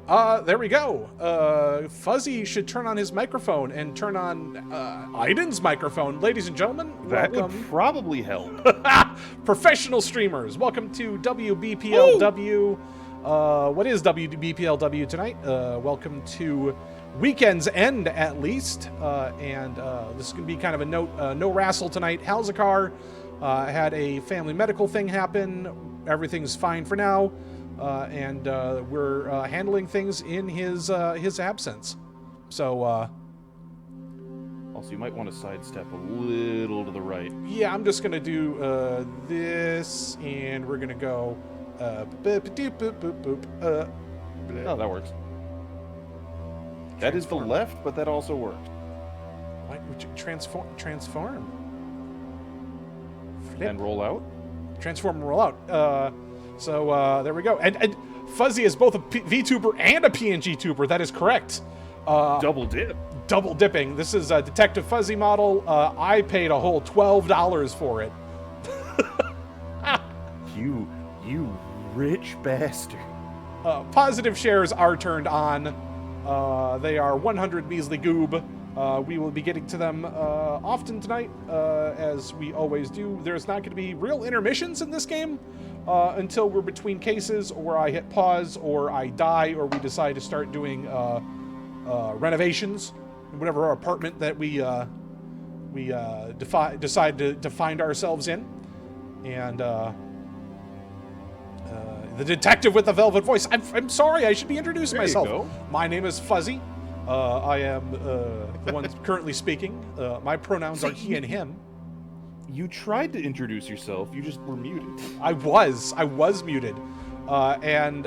There we go. Fuzzy should turn on his microphone and turn on Aiden's microphone. Ladies and gentlemen, That would welcome. probably help. Professional streamers, welcome to WBPLW. What is WBPLW tonight? Welcome to Weekend's End, at least. And this is going to be kind of a no wrestle tonight. Halzakar had a family medical thing happen. Everything's fine for now. And we're handling things in his absence. So, Also, you might want to sidestep a little to the right. yeah, I'm just gonna do this, and we're gonna go. Oh, that works. That is the left, but that also works. What would you transform? Flip. And roll out. Transform and roll out. So there we go. And Fuzzy is both a VTuber and a PNG tuber. That is correct. Double dip. Double dipping. This is a Detective Fuzzy model. I paid a whole $12 for it. You rich bastard. Positive shares are turned on. They are 100 measly goob. We will be getting to them often tonight, as we always do. There's not going to be real intermissions in this game until we're between cases, or I hit pause, or I die, or we decide to start doing renovations in whatever apartment that we decide to find ourselves in. And the detective with the velvet voice. I'm sorry, I should be introducing myself. There you go. My name is Fuzzy. I am the one currently speaking. My pronouns are he and him. You tried to introduce yourself. You just were muted. I was muted. And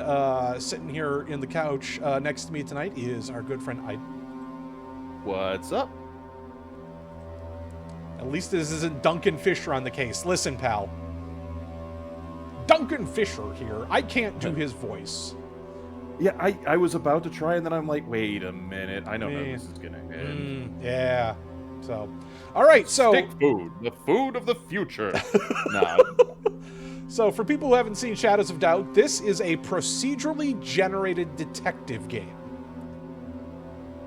sitting here in the couch next to me tonight is our good friend Aiden. What's up? At least this isn't Duncan Fisher on the case. Listen, pal. Duncan Fisher here. I can't do his voice. Yeah, I was about to try, and then I'm like, wait a minute. I know how this is gonna end. Yeah. So, all right. So, Stick food, the food of the future. Nah. So for people who haven't seen Shadows of Doubt, this is a procedurally generated detective game.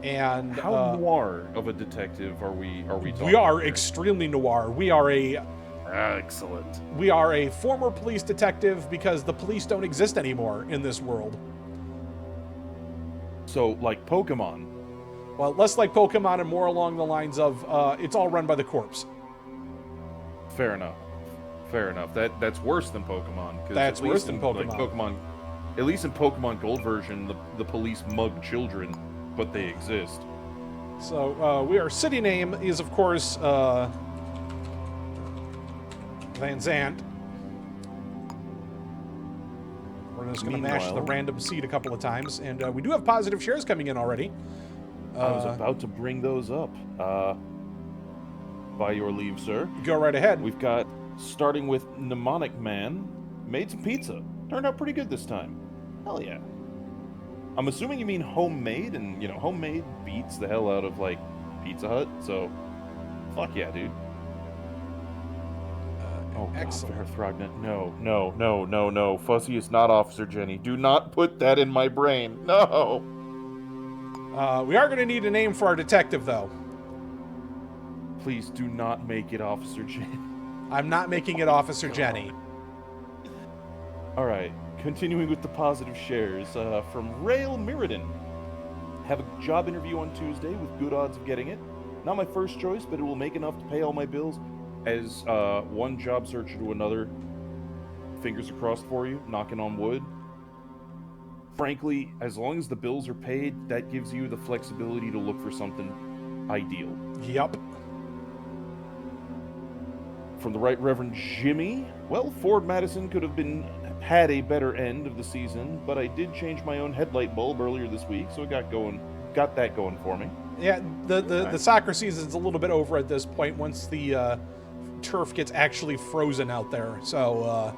And How noir of a detective are we talking? we are here? extremely noir. We are Excellent. a former police detective because the police don't exist anymore in this world. So, like Pokemon. Well, less like Pokemon and more along the lines of it's all run by the corpse. Fair enough. Fair enough. That's worse than Pokemon. 'Cause That's at least worse than in, Pokemon. Like, Pokemon. At least in Pokemon Gold version, the police mug children, but they exist. So our city name is, of course, Van Zandt. We're just going to mash the Meanwhile- random seed a couple of times, and we do have positive shares coming in already. I was about to bring those up. By your leave, sir. Go right ahead. We've got, starting with Mnemonic Man, made some pizza. Turned out pretty good this time. Hell yeah. I'm assuming you mean homemade, and, homemade beats the hell out of, like, Pizza Hut, so fuck yeah, dude. Oh, God, excellent. Thrognet. No. Fuzzy is not Officer Jenny. Do not put that in my brain. No! We are going to need a name for our detective, though. Please do not make it Officer Jenny. I'm not making it Officer Jenny. Alright, continuing with the positive shares, from Rail Mirrodin. Have a job interview on Tuesday with good odds of getting it. Not my first choice, but it will make enough to pay all my bills. As one job searcher to another, fingers crossed for you, knocking on wood. Frankly, as long as the bills are paid, that gives you the flexibility to look for something ideal. Yup. From the Right Reverend Jimmy, well, Ford Madison could have had a better end of the season, but I did change my own headlight bulb earlier this week, so it got that going for me. Yeah, the soccer season's a little bit over at this point once the turf gets actually frozen out there. So,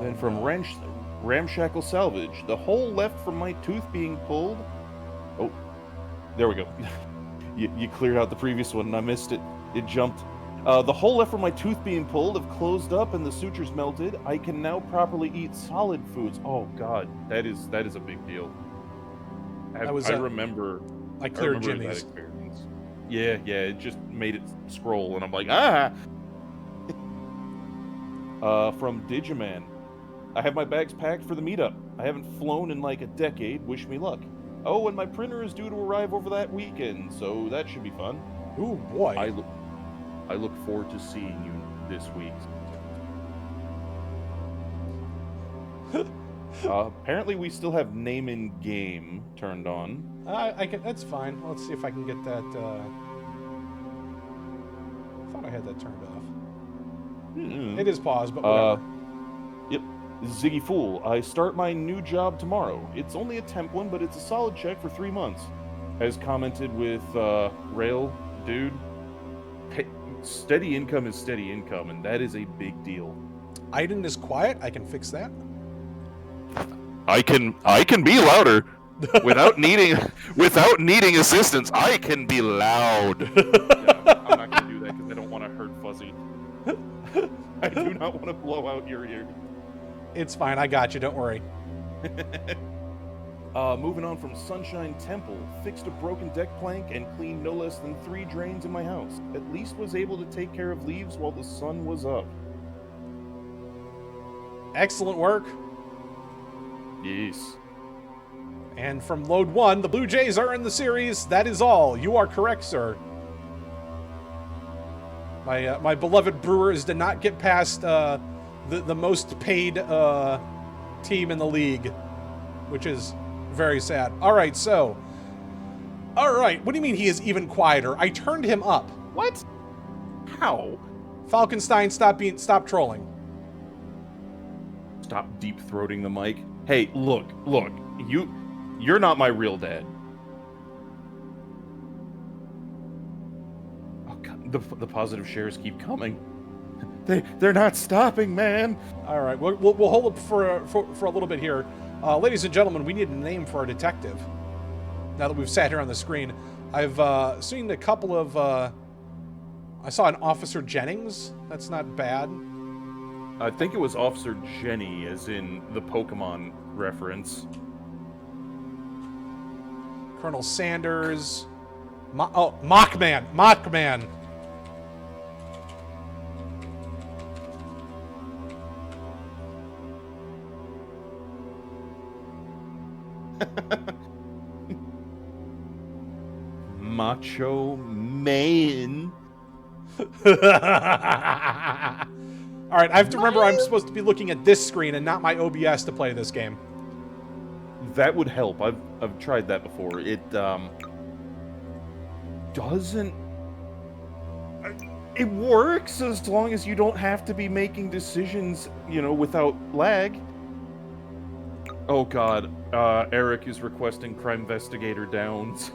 Then from Ramshackle Salvage, the hole left from my tooth being pulled. Oh, there we go. You cleared out the previous one and I missed it. It jumped The hole left from my tooth being pulled have closed up and the sutures melted. I can now properly eat solid foods. Oh God, that is a big deal. I remember cleared that Jimmy's. experience. Yeah, it just made it scroll, and I'm like, ah. From Digiman, I have my bags packed for the meetup. I haven't flown in like a decade. Wish me luck. Oh, and my printer is due to arrive over that weekend, so that should be fun. Ooh boy. I look forward to seeing you this week. Apparently, we still have name in game turned on. I can. That's fine. Let's see if I can get that. I thought I had that turned off. It is paused, but whatever. Yep. Ziggy Fool, I start my new job tomorrow. It's only a temp one, but it's a solid check for 3 months. As commented with Rail, dude, steady income is steady income, and that is a big deal. Aiden is quiet. I can fix that. I can be louder without needing assistance. I can be loud. Yeah, I'm not gonna do that because I don't want to hurt Fuzzy. I do not want to blow out your ear. It's fine. I got you. Don't worry. Moving on from Sunshine Temple, fixed a broken deck plank and cleaned no less than 3 drains in my house. At least was able to take care of leaves while the sun was up. Excellent work. Yes. And from Load 1, the Blue Jays are in the series. That is all. You are correct, sir. My beloved Brewers did not get past the most paid team in the league, which is very sad. All right, so. All right, what do you mean he is even quieter? I turned him up. What? How? Falkenstein, stop trolling. Stop deep-throating the mic. Hey, look, you're not my real dad. Oh God, the positive shares keep coming. They're not stopping, man. All right, we'll hold up for a little bit here. Ladies and gentlemen, we need a name for our detective. Now that we've sat here on the screen, I've seen a couple of... I saw an Officer Jennings. That's not bad. I think it was Officer Jenny, as in the Pokemon reference. Colonel Sanders. Mockman. Macho Man. All right, I have to remember I'm supposed to be looking at this screen and not my OBS to play this game. That would help. I've tried that before. It doesn't. It works as long as you don't have to be making decisions, without lag. Oh God, Eric is requesting Crime Investigator Downs.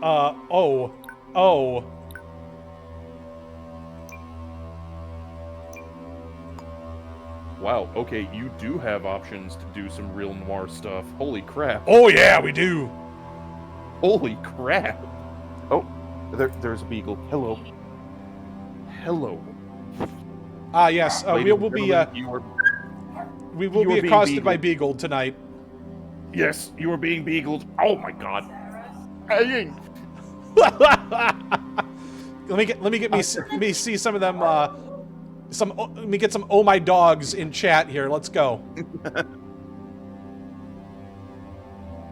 Oh. Wow, okay, you do have options to do some real noir stuff. Holy crap. Oh yeah, we do. Holy crap. Oh, there's a beagle. Hello. Yes, we will be accosted by Beagle tonight. Yes, you are being beagled. Oh my God. Let me see some of them. Let me get some oh my dogs in chat here. Let's go.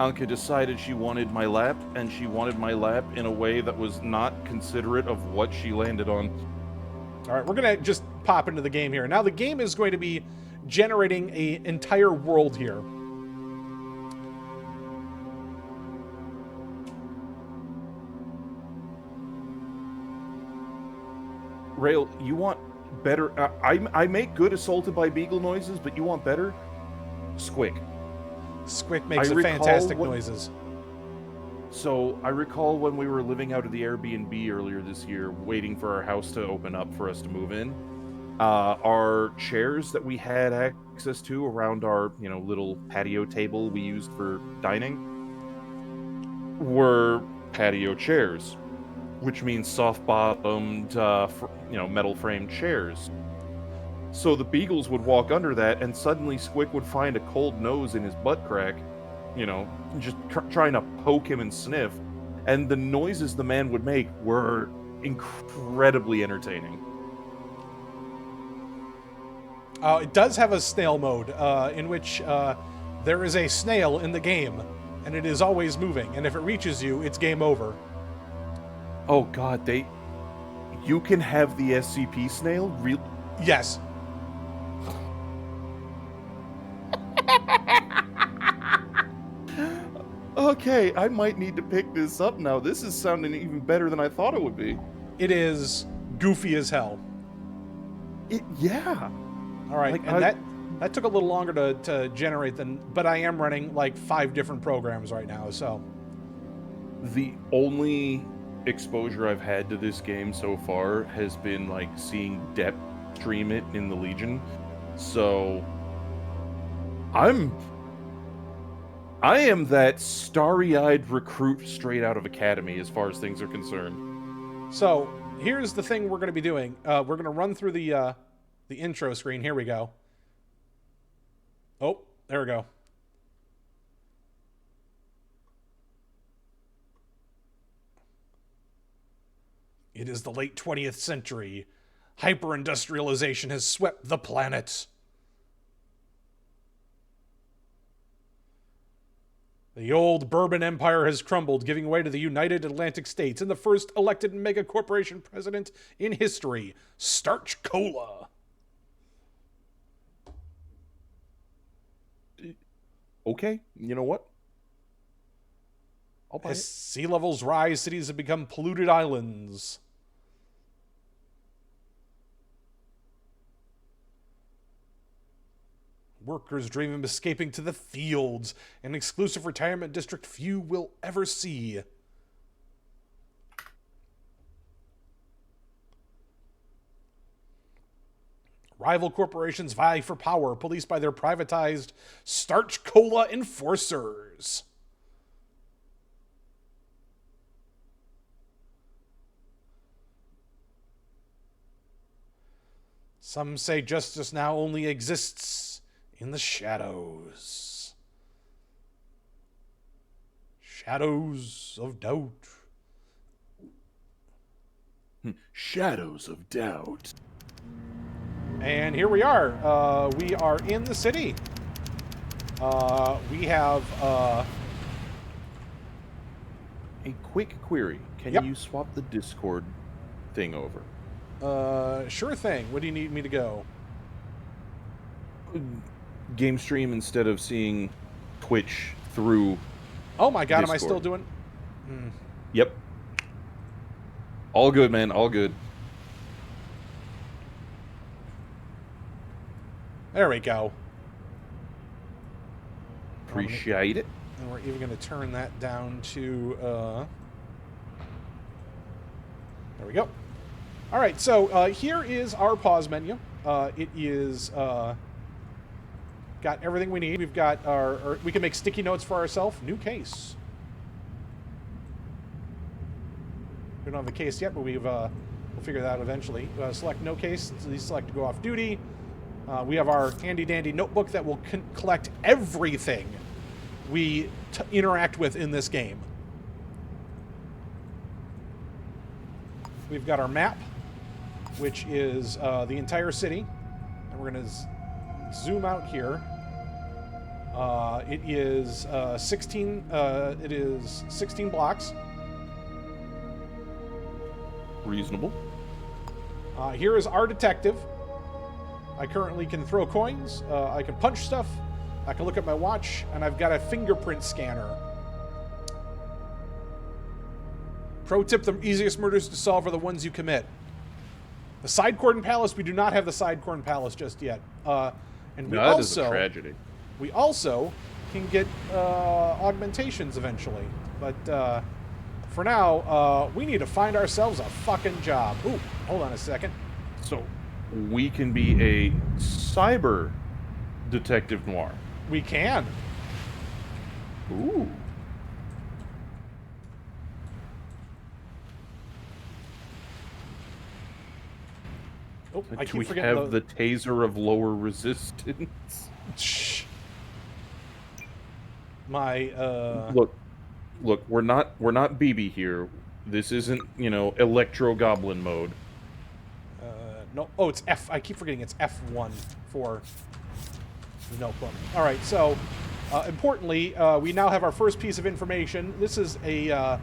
Anka decided she wanted my lap, and she wanted my lap in a way that was not considerate of what she landed on. All right, we're gonna just pop into the game here. Now the game is going to be generating an entire world here. Rail, you want better? I make good assaulted by beagle noises, but you want better? Squick. Squick makes fantastic noises. So I recall when we were living out of the Airbnb earlier this year, waiting for our house to open up for us to move in. Our chairs that we had access to around our, little patio table we used for dining were patio chairs. which means soft-bottomed, metal-framed chairs. So the beagles would walk under that, and suddenly Squick would find a cold nose in his butt crack, just trying to poke him and sniff, and the noises the man would make were incredibly entertaining. It does have a snail mode, in which there is a snail in the game, and it is always moving, and if it reaches you, it's game over. Oh god, you can have the SCP snail? Yes. Okay, I might need to pick this up now. This is sounding even better than I thought it would be. It is goofy as hell. Yeah. All right, that took a little longer to generate but I am running like 5 different programs right now, so. The only exposure I've had to this game so far has been like seeing Depp stream it in the Legion. So I am that starry-eyed recruit straight out of academy as far as things are concerned. So here's the thing we're going to be doing. We're going to run through the intro screen. Here we go. Oh, there we go. It is the late 20th century. Hyper-industrialization has swept the planet. The old Bourbon Empire has crumbled, giving way to the United Atlantic States and the first elected mega-corporation president in history, Starch Cola. Okay, you know what? I'll buy As it. sea levels rise, cities have become polluted islands. Workers dream of escaping to the fields, an exclusive retirement district few will ever see. Rival corporations vie for power, policed by their privatized Starch Cola enforcers. Some say justice now only exists in the shadows. Shadows of doubt. Shadows of doubt. And here we are. We are in the city. We have... A quick query. Can Yep. you swap the Discord thing over? Sure thing. What do you need me to go? Game stream instead of seeing Twitch through... Oh my god, am I Discord. still doing... Yep. All good, man. All good. There we go. Appreciate it. And we're even going to turn that down to... There we go. All right, so here is our pause menu. It is... got everything we need. We've got we can make sticky notes for ourselves. New case. We don't have the case yet, but we'll figure that out eventually. Select no case. Please select to go off duty. We have our handy-dandy notebook that will collect everything we interact with in this game. We've got our map, which is the entire city. And we're going to zoom out here. It is 16. It is 16 blocks. Reasonable. Here is our detective. I currently can throw coins. I can punch stuff. I can look at my watch, and I've got a fingerprint scanner. Pro tip: the easiest murders to solve are the ones you commit. The Side Cordon Palace. We do not have the Side Cordon Palace just yet. And we That is a tragedy. We also can get augmentations eventually. But for now, we need to find ourselves a fucking job. Ooh, hold on a second. So, we can be a cyber detective noir. We can. Ooh. Oh, I Do keep we forgetting have the taser of lower resistance? Shh. My Look, we're not BB here. This isn't, Electro Goblin mode. no. Oh, it's F. I keep forgetting it's F1 for the notebook. All right. So, importantly, we now have our first piece of information. This is a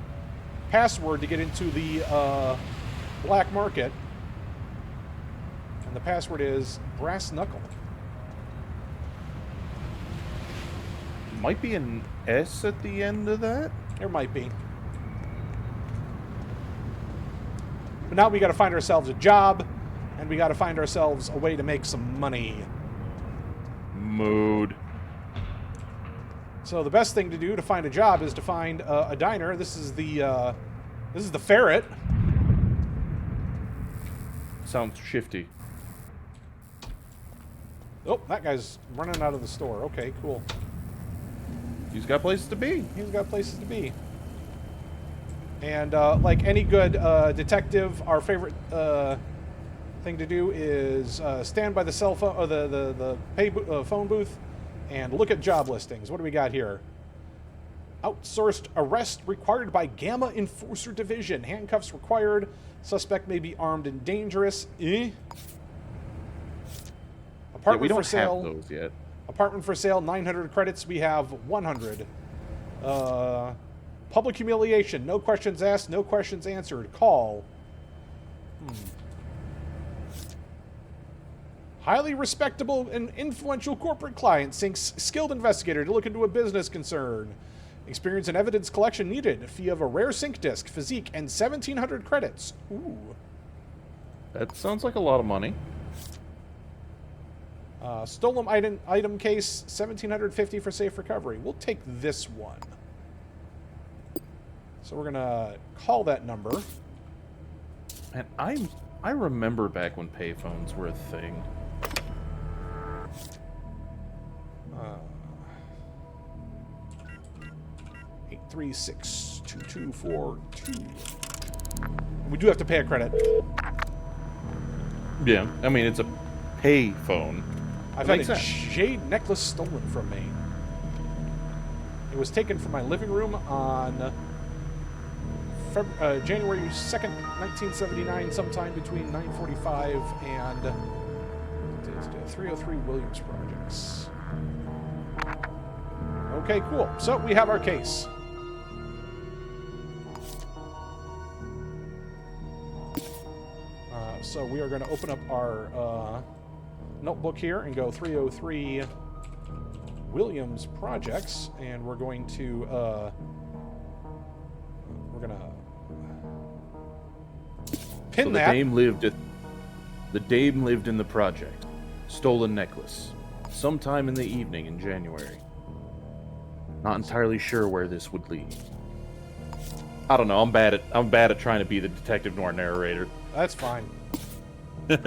password to get into the black market, and the password is brass knuckle. Might be an S at the end of that. There might be. But now we got to find ourselves a job, and we got to find ourselves a way to make some money. Mood. So the best thing to do to find a job is to find a diner. This is the Ferret. Sounds shifty. Oh, that guy's running out of the store. Okay, cool. He's got places to be. He's got places to be. And like any good detective, our favorite thing to do is stand by the cell phone or the phone booth and look at job listings. What do we got here? Outsourced arrest required by Gamma Enforcer Division. Handcuffs required. Suspect may be armed and dangerous. Apartment we don't for sale. have those yet. Apartment for sale, 900 credits. We have 100. Public humiliation. No questions asked, no questions answered. Call. Highly respectable and influential corporate client sinks skilled investigator to look into a business concern. Experience and evidence collection needed. Fee of a rare sync disk, physique, and 1,700 credits. Ooh. That sounds like a lot of money. Stolen item case, 1,750 for safe recovery. We'll take this one. So we're gonna call that number. And I remember back when payphones were a thing. 8362242. We do have to pay a credit. Yeah, I mean it's a pay phone. I've had a jade necklace stolen from me. It was taken from my living room on January 2nd, 1979, sometime between 9:45 and 303 Williams Projects. Okay, cool. So we have our case. So we are going to open up our notebook here and go 303 Williams Projects, and we're going to pin that. The dame lived in the project. Stolen necklace. Sometime in the evening in January. Not entirely sure where this would lead. I don't know. I'm bad at trying to be the detective noir narrator. That's fine. Oh,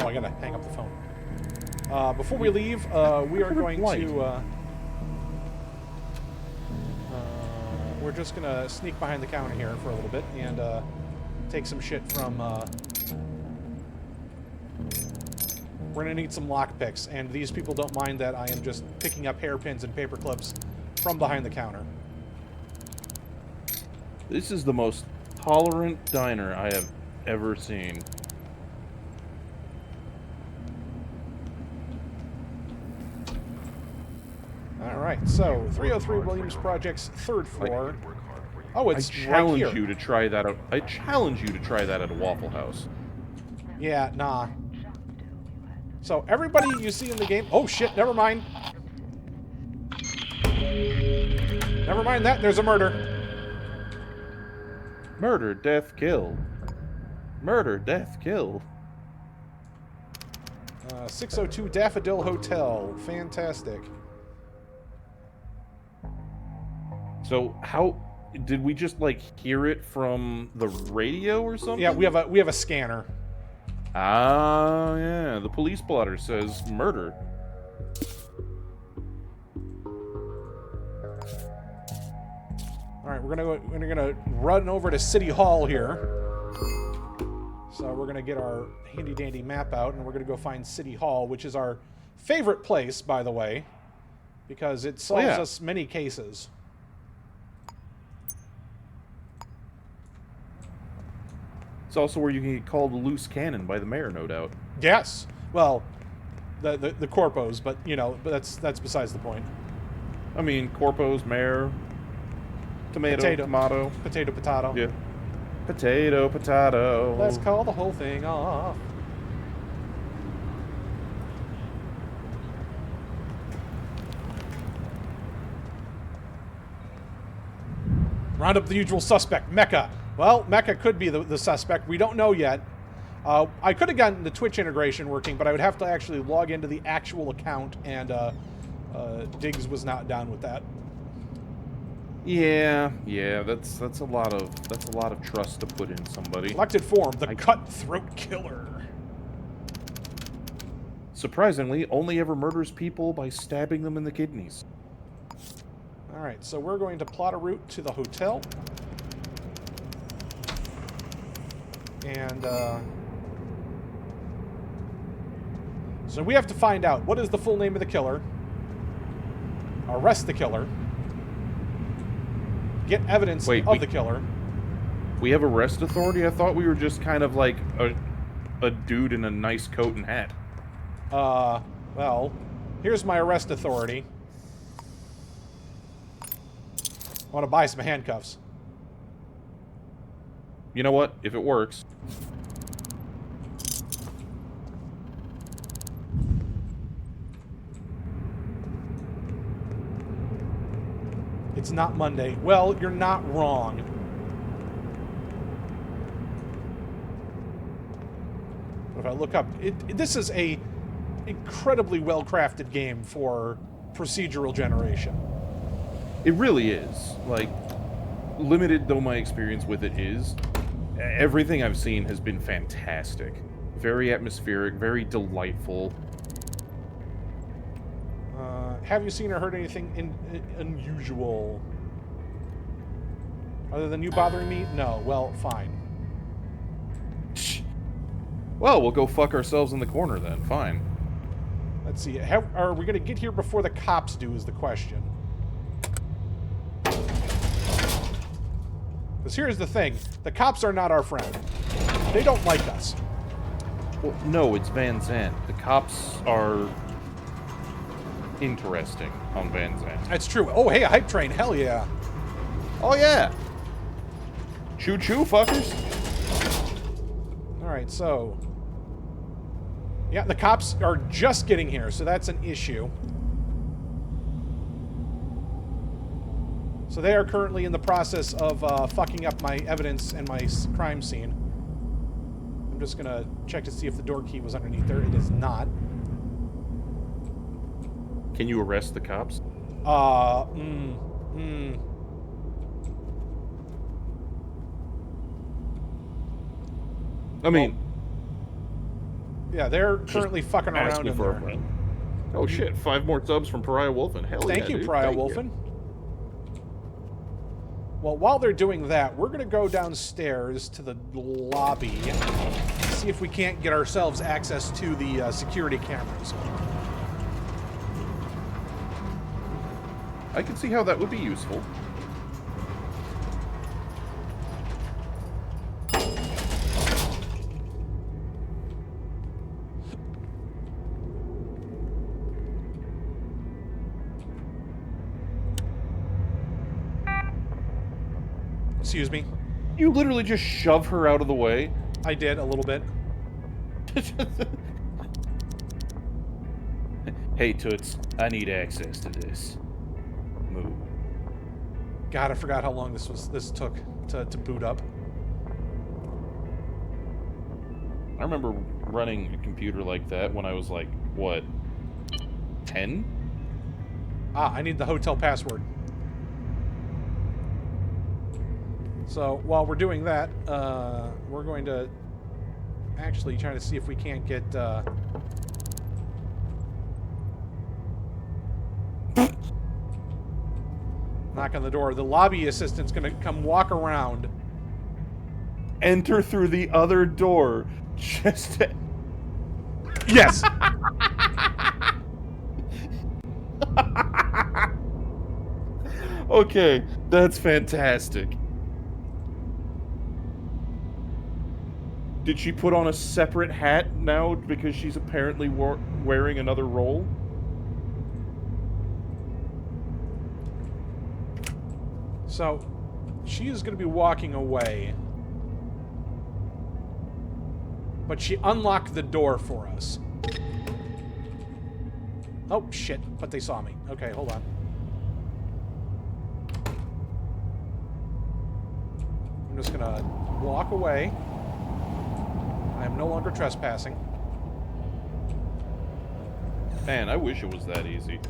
I gotta hang up the phone. Before we leave, we are going to we're just gonna sneak behind the counter here for a little bit and take some shit from. We're gonna need some lockpicks, and these people don't mind that I am just picking up hairpins and paper clips from behind the counter. This is the most tolerant diner I have ever seen. All right, so 303 Williams Project's third floor. Oh, it's I challenge right here. you to try that out. I challenge you to try that at a Waffle House. Yeah, nah. So everybody you see in the game. Oh shit! Never mind. Never mind that. There's a murder. Murder, death, kill. Murder, death, kill. 602 Daffodil Hotel. Fantastic. So how did we just like hear it from the radio or something? Yeah, we have a scanner. Ah, yeah. The police blotter says murder. All right, we're gonna run over to City Hall here. So we're going to get our handy-dandy map out, and we're going to go find City Hall, which is our favorite place, by the way, because it solves us many cases. It's also where you can get called a loose cannon by the mayor, no doubt. Yes. Well, the corpos, but you know, but that's besides the point. I mean, corpos, mayor, tomato, tomato, potato. Yeah. Potato. Let's call the whole thing off. Round up the usual suspect, Mecca. Well, Mecca could be the suspect. We don't know yet. I could have gotten the Twitch integration working, but I would have to actually log into the actual account, and Diggs was not down with that. Yeah, that's a lot of trust to put in somebody. Selected form, the cutthroat killer. Surprisingly, only ever murders people by stabbing them in the kidneys. All right, so we're going to plot a route to the hotel. And, so we have to find out what is the full name of the killer, arrest the killer, get evidence of the killer. We have arrest authority? I thought we were just kind of like a dude in a nice coat and hat. Well, here's my arrest authority. I want to buy some handcuffs. You know what? If it works. It's not Monday. Well, you're not wrong. But if I look up, this is a incredibly well-crafted game for procedural generation. It really is. Like, limited though my experience with it is, everything I've seen has been fantastic. Very atmospheric, very delightful. Have you seen or heard anything unusual? Other than you bothering me? No. Well, fine. Well, we'll go fuck ourselves in the corner then. Fine. Let's see. Are we going to get here before the cops do is the question. Because here's the thing. The cops are not our friend. They don't like us. Well, no, it's Van Zandt. The cops are interesting on Van Zandt. That's true. Oh, hey, a hype train. Hell yeah. Oh, yeah. Choo-choo, fuckers. All right, so... yeah, the cops are just getting here, so that's an issue. So they are currently in the process of fucking up my evidence and my crime scene. I'm just going to check to see if the door key was underneath there. It is not. Can you arrest the cops? I mean... yeah, they're currently fucking around in there. Oh shit, 5 more subs from Pariah Wolfen. Hell yeah, Thank you, dude. Pariah Thank Wolfen. you. Well, while they're doing that, we're going to go downstairs to the lobby, see if we can't get ourselves access to the security cameras. I can see how that would be useful. Excuse me. You literally just shove her out of the way. I did, a little bit. Hey, Toots, I need access to this. Move. God, I forgot how long this took to boot up. I remember running a computer like that when I was like, what, 10? Ah, I need the hotel password. So while we're doing that, we're going to actually try to see if we can't get... knock on the door. The lobby assistant's going to come walk around enter through the other door. Just Yes. okay, that's fantastic. Did she put on a separate hat now because she's apparently wearing another role? So, she is going to be walking away. But she unlocked the door for us. Oh, shit. But they saw me. Okay, hold on. I'm just going to walk away. I am no longer trespassing. Man, I wish it was that easy.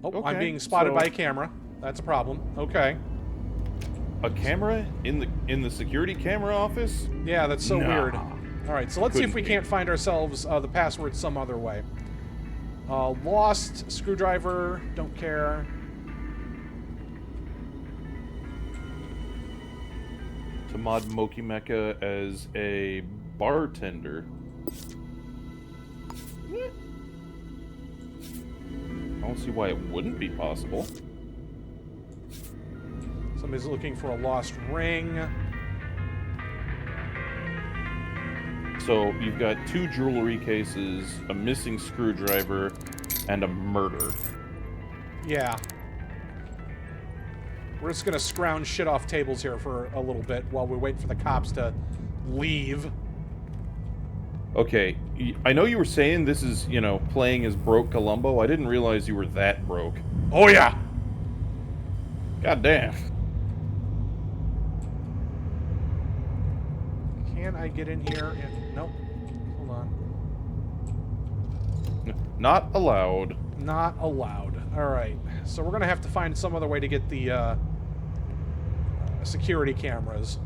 Oh, Okay, I'm being spotted so- by a camera. That's a problem. Okay. A camera in the security camera office? Yeah, that's so Nah. weird. All right, so let's see if Couldn't we be. can't find ourselves the password some other way. Lost, screwdriver, don't care. To mod Moki Mecha as a bartender. I don't see why it wouldn't be possible. Somebody's looking for a lost ring. So you've got 2 jewelry cases, a missing screwdriver, and a murder. Yeah. We're just gonna scrounge shit off tables here for a little bit while we wait for the cops to leave. Okay, I know you were saying this is, you know, playing as Broke Columbo. I didn't realize you were that broke. Oh yeah! God damn. Can I get in here and... Nope. Hold on. Not allowed. Not allowed. Alright. So we're gonna have to find some other way to get the, security cameras.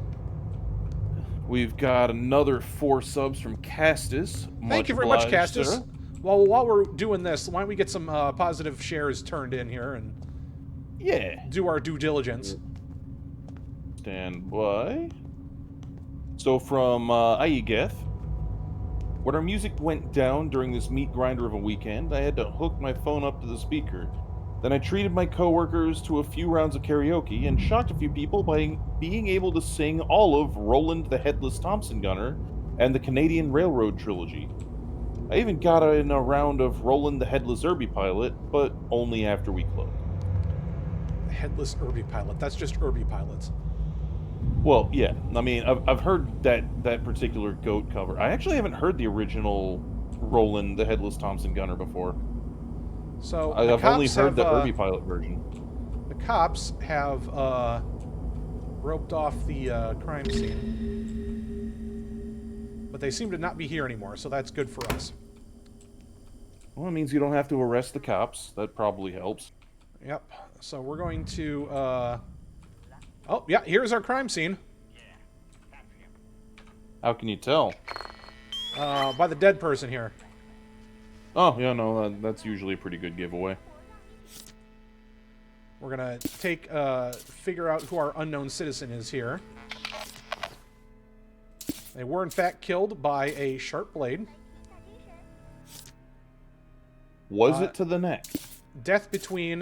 We've got another 4 subs from Castus. Thank you very much, obliged, Castus. sir. Well, while we're doing this, why don't we get some positive shares turned in here and Yeah. do our due diligence. Stand by. So from Aigeth, when our music went down during this meat grinder of a weekend, I had to hook my phone up to the speaker. Then I treated my coworkers to a few rounds of karaoke and shocked a few people by being able to sing all of Roland the Headless Thompson Gunner and the Canadian Railroad trilogy. I even got in a round of Roland the Headless Irby Pilot, but only after we closed. Headless Irby Pilot. That's just Irby Pilots. Well, yeah. I mean, I've heard that particular goat cover. I actually haven't heard the original Roland the Headless Thompson Gunner before. So I've only heard the Irby Pilot version. The cops have roped off the crime scene, but they seem to not be here anymore, so that's good for us. Well, it means you don't have to arrest the cops. That probably helps. Yep. So we're going to. Oh, yeah. Here's our crime scene. How can you tell? By the dead person here. Oh, yeah, no, that's usually a pretty good giveaway. We're gonna figure out who our unknown citizen is here. They were in fact killed by a sharp blade. Was it to the neck? Death between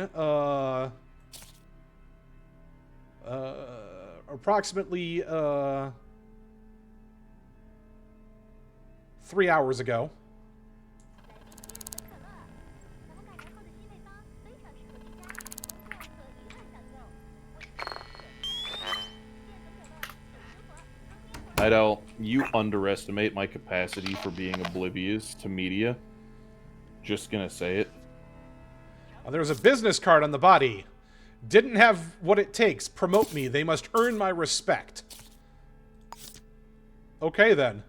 approximately 3 hours ago. Idel, you underestimate my capacity for being oblivious to media. Just gonna say it. There was a business card on the body. Didn't have what it takes. Promote me. They must earn my respect. Okay, then.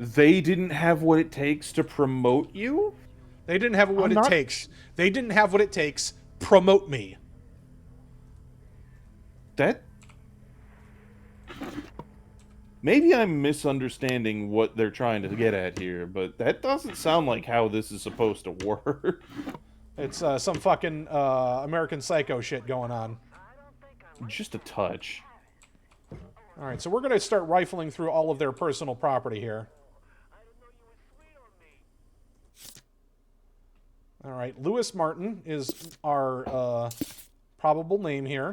They didn't have what it takes to promote you? They didn't have what I'm it not- takes. They didn't have what it takes. Promote me. That... Maybe I'm misunderstanding what they're trying to get at here, but that doesn't sound like how this is supposed to work. It's some fucking American Psycho shit going on. Just a touch. All right, so we're going to start rifling through all of their personal property here. All right, Lewis Martin is our probable name here.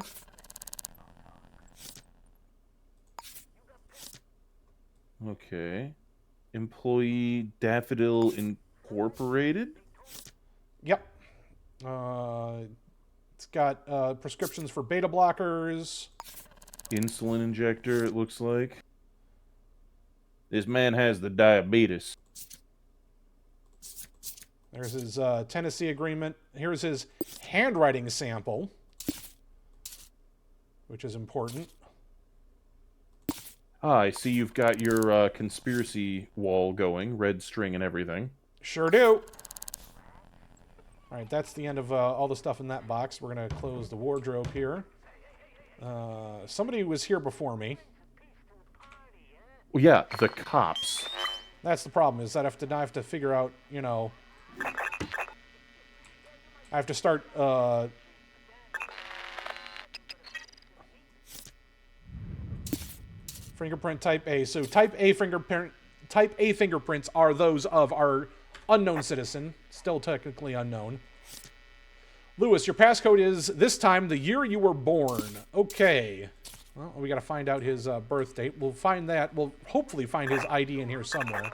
Okay. Employee Daffodil Incorporated? Yep. It's got prescriptions for beta blockers. Insulin injector, it looks like. This man has the diabetes. There's his Tennessee agreement. Here's his handwriting sample, which is important. Ah, I see you've got your conspiracy wall going, red string and everything. Sure do. All right, that's the end of all the stuff in that box. We're going to close the wardrobe here. Somebody was here before me. Well, yeah, the cops. That's the problem, is that I have to figure out, you know... I have to start, fingerprint type A. So type A fingerprints are those of our unknown citizen. Still technically unknown. Lewis, your passcode is, this time, the year you were born. Okay. Well, we gotta find out his birth date. We'll find that. We'll hopefully find his ID in here somewhere.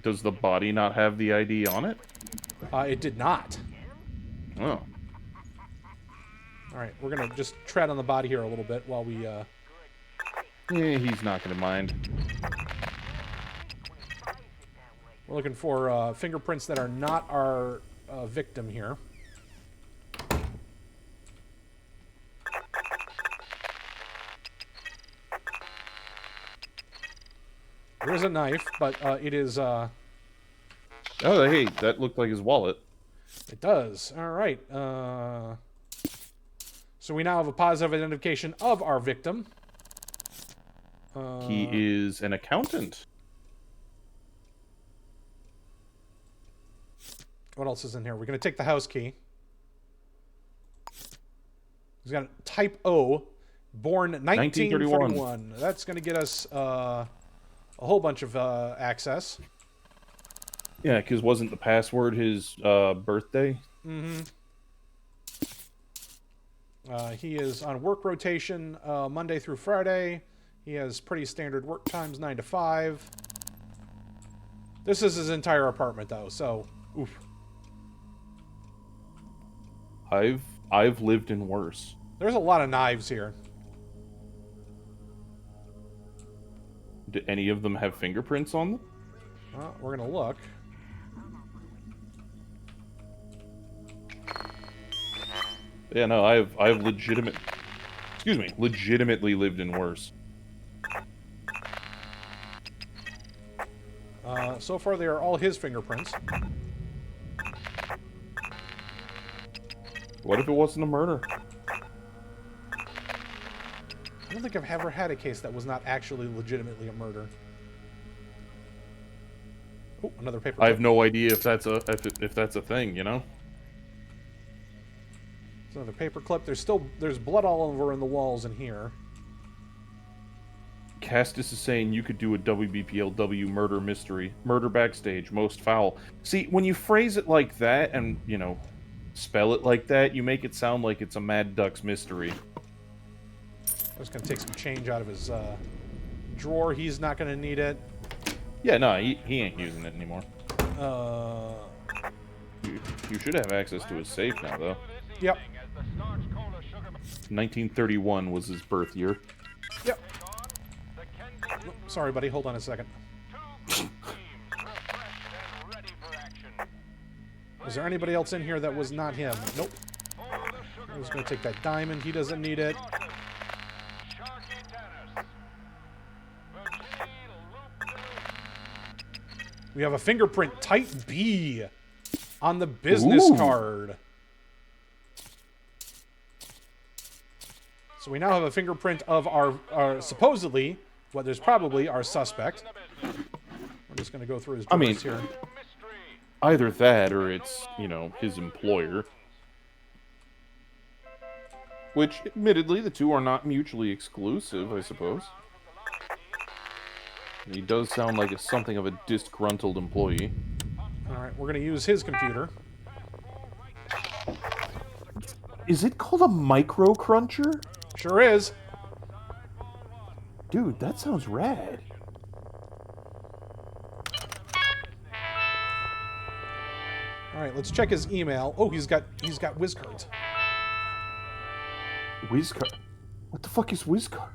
Does the body not have the ID on it? It did not. Oh. Alright, we're gonna just tread on the body here a little bit while we, Yeah, he's not gonna mind. We're looking for fingerprints that are not our victim here. There is a knife, but it is... Oh, hey, that looked like his wallet. It does. All right. So we now have a positive identification of our victim. He is an accountant. What else is in here? We're going to take the house key. He's got type O, born 1931. That's going to get us a whole bunch of access. Yeah, because wasn't the password his birthday? Mm-hmm. He is on work rotation Monday through Friday. He has pretty standard work times, 9 to 5. This is his entire apartment, though, so oof. I've lived in worse. There's a lot of knives here. Do any of them have fingerprints on them? Well, we're gonna look. Yeah, no, I've legitimately lived in worse. So far, they are all his fingerprints. What if it wasn't a murder? I don't think I've ever had a case that was not actually legitimately a murder. Oh, another paper. I have no idea if that's a thing, you know? It's another paper clip. There's blood all over in the walls in here. Castus is saying you could do a WBPLW murder mystery. Murder backstage, most foul. See, when you phrase it like that and, you know, spell it like that, you make it sound like it's a Mad Ducks mystery. I'm just going to take some change out of his drawer. He's not going to need it. Yeah, no, he ain't using it anymore. You should have access to his safe now, though. Yep. 1931 was his birth year. Yep. Sorry, buddy. Hold on a second. Was there anybody else in here that was not him? Nope. I was going to take that diamond. He doesn't need it. We have a fingerprint type B on the business card. So we now have a fingerprint of our supposedly, what there's probably our suspect. We're just going to go through his drawers here. Either that or it's, you know, his employer. Which, admittedly, the two are not mutually exclusive, I suppose. He does sound like it's something of a disgruntled employee. Alright, we're going to use his computer. Is it called a micro cruncher? Sure is. Dude, that sounds rad. Alright, let's check his email. Oh, he's got WizCards. WizCard? What the fuck is WizCard?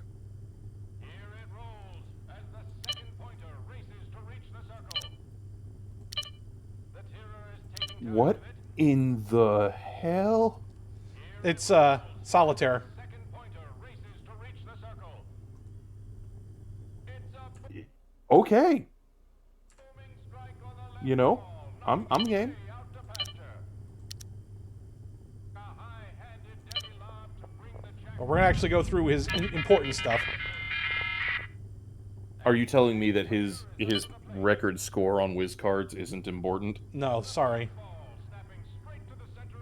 What in the hell? It's solitaire. Okay. You know, I'm game. But we're gonna actually go through his important stuff. Are you telling me that his record score on WizCards isn't important? No, sorry.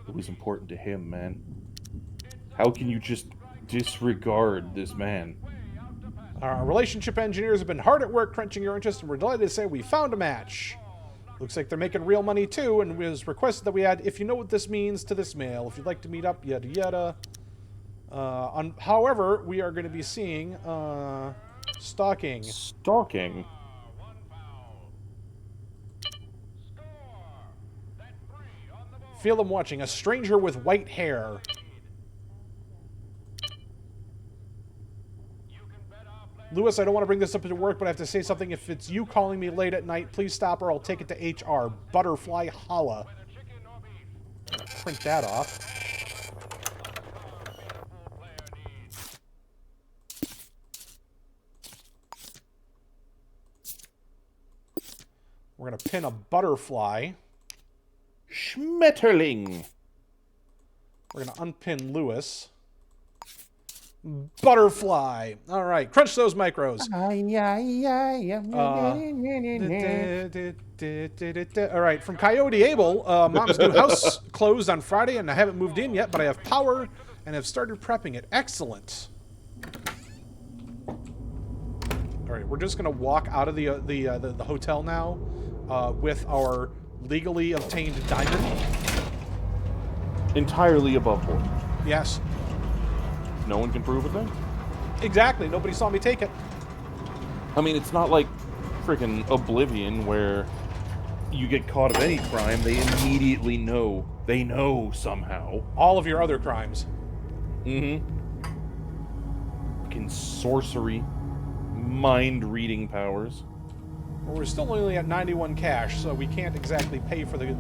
It was important to him, man. How can you just disregard this man? Our relationship engineers have been hard at work crunching your interest, and we're delighted to say we found a match. Looks like they're making real money too, and it was requested that we add, if you know what this means, to this mail. If you'd like to meet up, yada yada. However, we are going to be seeing stalking. Stalking? Feel him watching. A stranger with white hair. Lewis, I don't want to bring this up at work, but I have to say something. If it's you calling me late at night, please stop or I'll take it to HR. Butterfly Holla. Print that off. We're going to pin a butterfly. Schmetterling. We're going to unpin Lewis. Butterfly. All right, crunch those micros. All right, from Coyote Abel, Mom's new house closed on Friday, and I haven't moved in yet, but I have power and have started prepping it. Excellent. All right, we're just gonna walk out of the hotel now with our legally obtained diamond. Entirely above board. Yes. No one can prove a thing. Exactly. Nobody saw me take it. I mean, it's not like freaking Oblivion where you get caught of any crime, they immediately know. They know somehow. All of your other crimes. Mm-hmm. Fucking sorcery. Mind-reading powers. Well, we're still only at 91 cash, so we can't exactly pay for the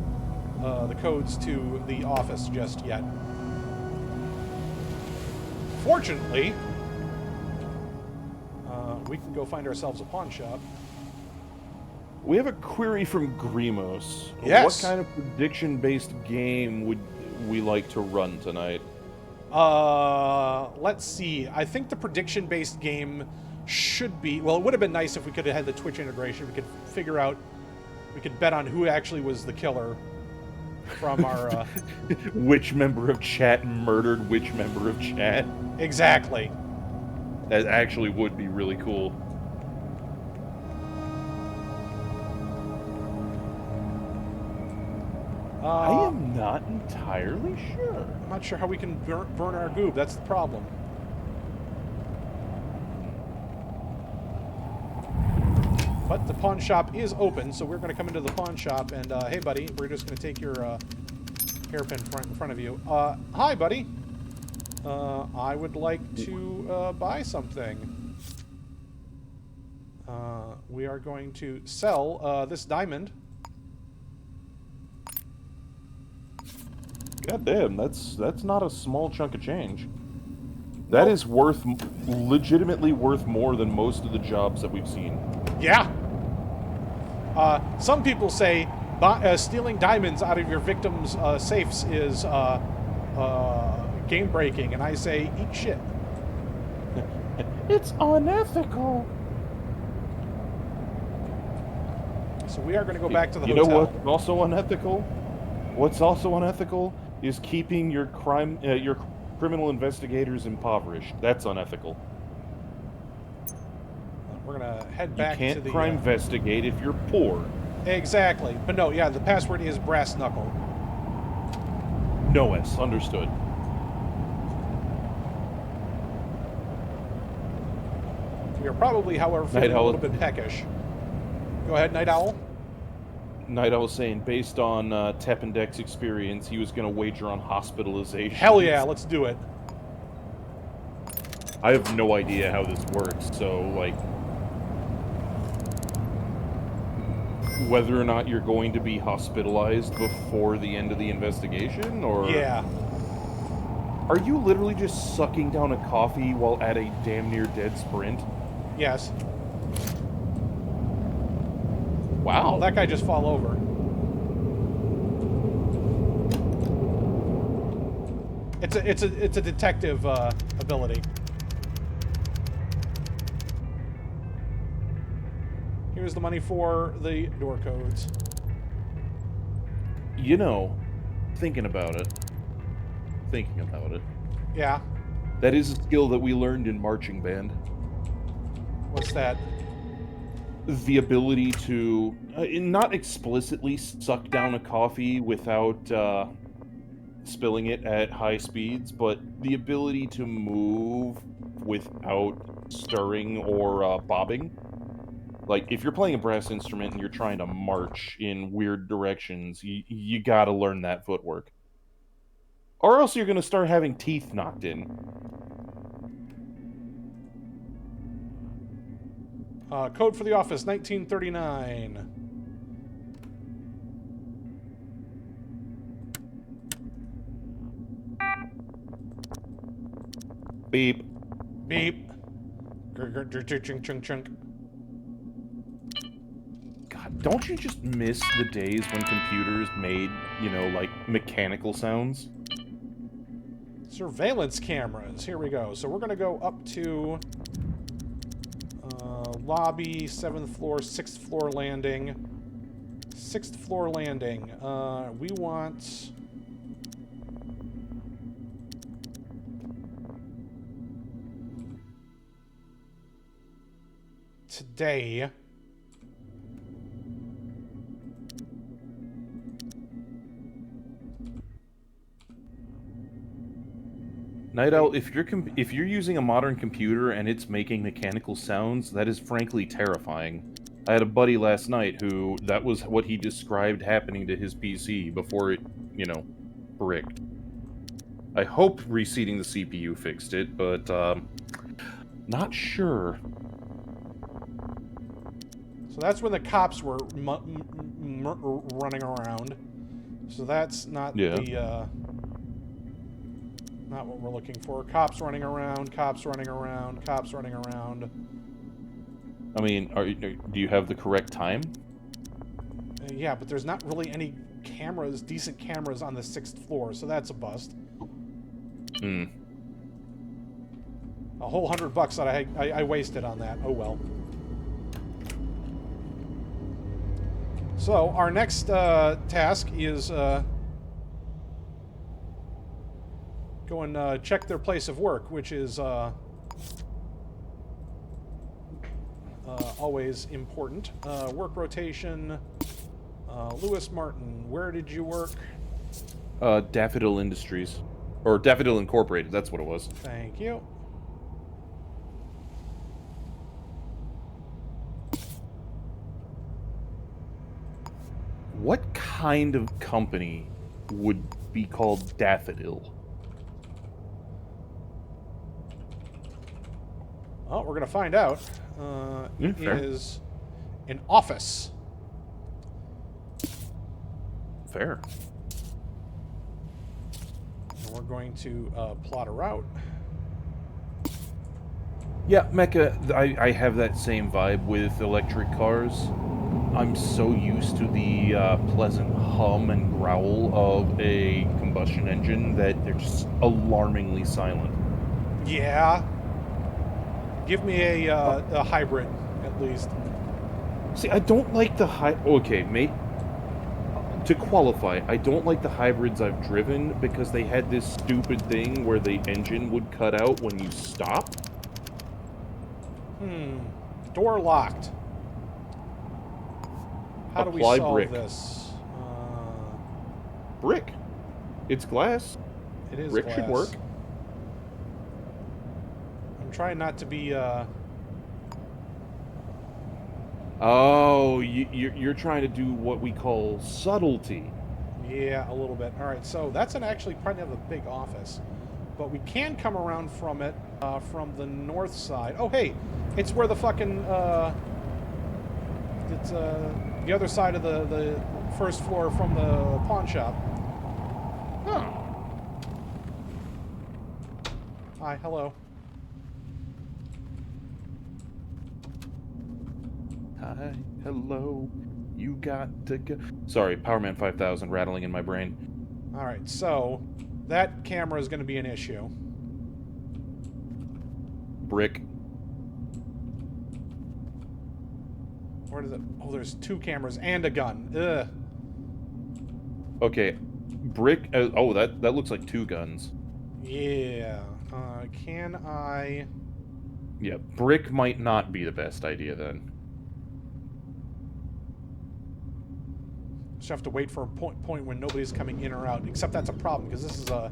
codes to the office just yet. Fortunately, we can go find ourselves a pawn shop. We have a query from Grimos. Yes. What kind of prediction-based game would we like to run tonight? Let's see. I think the prediction-based game should be... Well, it would have been nice if we could have had the Twitch integration. We could figure out... We could bet on who actually was the killer from our... Which member of chat murdered which member of chat? Exactly. That actually would be really cool. I am not entirely sure. I'm not sure how we can burn our goob. That's the problem. But the pawn shop is open, so we're going to come into the pawn shop and, hey, buddy, we're just going to take your hairpin in front of you. Hi, buddy. I would like to buy something. We are going to sell this diamond. God damn, that's not a small chunk of change. That is legitimately worth more than most of the jobs that we've seen. Yeah. Some people say stealing diamonds out of your victims' safes is game-breaking, and I say, eat shit. It's unethical. So we are going to go back to the hotel. You know what's also unethical? What's also unethical is keeping your criminal investigators impoverished. That's unethical. We're going to head back to the... You can't crime investigate if you're poor. Exactly. But no, yeah, the password is brass knuckle. No S. Understood. We are probably, however, feeling a little bit peckish. Go ahead, Night Owl. Night Owl was saying, based on Teppendek's experience, he was going to wager on hospitalization. Hell yeah, let's do it. I have no idea how this works, so, like... whether or not you're going to be hospitalized before the end of the investigation, or... Yeah. Are you literally just sucking down a coffee while at a damn near dead sprint? Yes. Wow. Oh, that guy just fall over. It's a detective ability. Here's the money for the door codes. You know, thinking about it. Yeah. That is a skill that we learned in marching band. What's that? The ability to, not explicitly suck down a coffee without spilling it at high speeds, but the ability to move without stirring or bobbing. Like, if you're playing a brass instrument and you're trying to march in weird directions, you gotta learn that footwork. Or else you're gonna start having teeth knocked in. Code for the office, 1939. Beep. Beep. Chunk, chunk. God, don't you just miss the days when computers made, you know, like, mechanical sounds? Surveillance cameras. Here we go. So we're going to go up to lobby, 7th floor, 6th floor landing. 6th floor landing. We want... today... Night Owl, if you're using a modern computer and it's making mechanical sounds, that is frankly terrifying. I had a buddy last night who that was what he described happening to his PC before it, you know, bricked. I hope reseating the CPU fixed it, but not sure. So that's when the cops were running around. So that's not the not what we're looking for. Cops running around, cops running around, cops running around. I mean, do you have the correct time? Yeah, but there's not really any cameras, decent cameras on the 6th floor, so that's a bust. Hmm. A whole $100 that I wasted on that. Oh well. So our next task is go and check their place of work, which is always important. Work rotation. Lewis Martin, where did you work? Daffodil Industries. Or Daffodil Incorporated, that's what it was. Thank you. What kind of company would be called Daffodil? Well, we're going to find out. It is an office. Fair. And we're going to plot a route. Yeah, Mecha, I have that same vibe with electric cars. I'm so used to the pleasant hum and growl of a combustion engine that they're just alarmingly silent. Yeah. Give me a hybrid, at least. See, I don't like the Okay, mate. To qualify, I don't like the hybrids I've driven because they had this stupid thing where the engine would cut out when you stop. Door locked. How do we Apply solve brick. this? Brick. It's glass. It is Brick glass. should work. I'm trying not to be, Oh, you're trying to do what we call subtlety. Yeah, a little bit. All right, so that's actually part of a big office. But we can come around from it, from the north side. Oh, hey, it's where the fucking, it's, the other side of the first floor from the pawn shop. Huh. Hi, hello. Hi, hello, you got to go. Sorry, Powerman 5000 rattling in my brain. All right, so that camera is going to be an issue. Brick. Where does it? Oh, there's 2 cameras and a gun. Ugh. Okay, brick. Oh, that looks like 2 guns. Yeah. Can I? Yeah, brick might not be the best idea then. Just have to wait for a point when nobody's coming in or out. Except that's a problem because this is a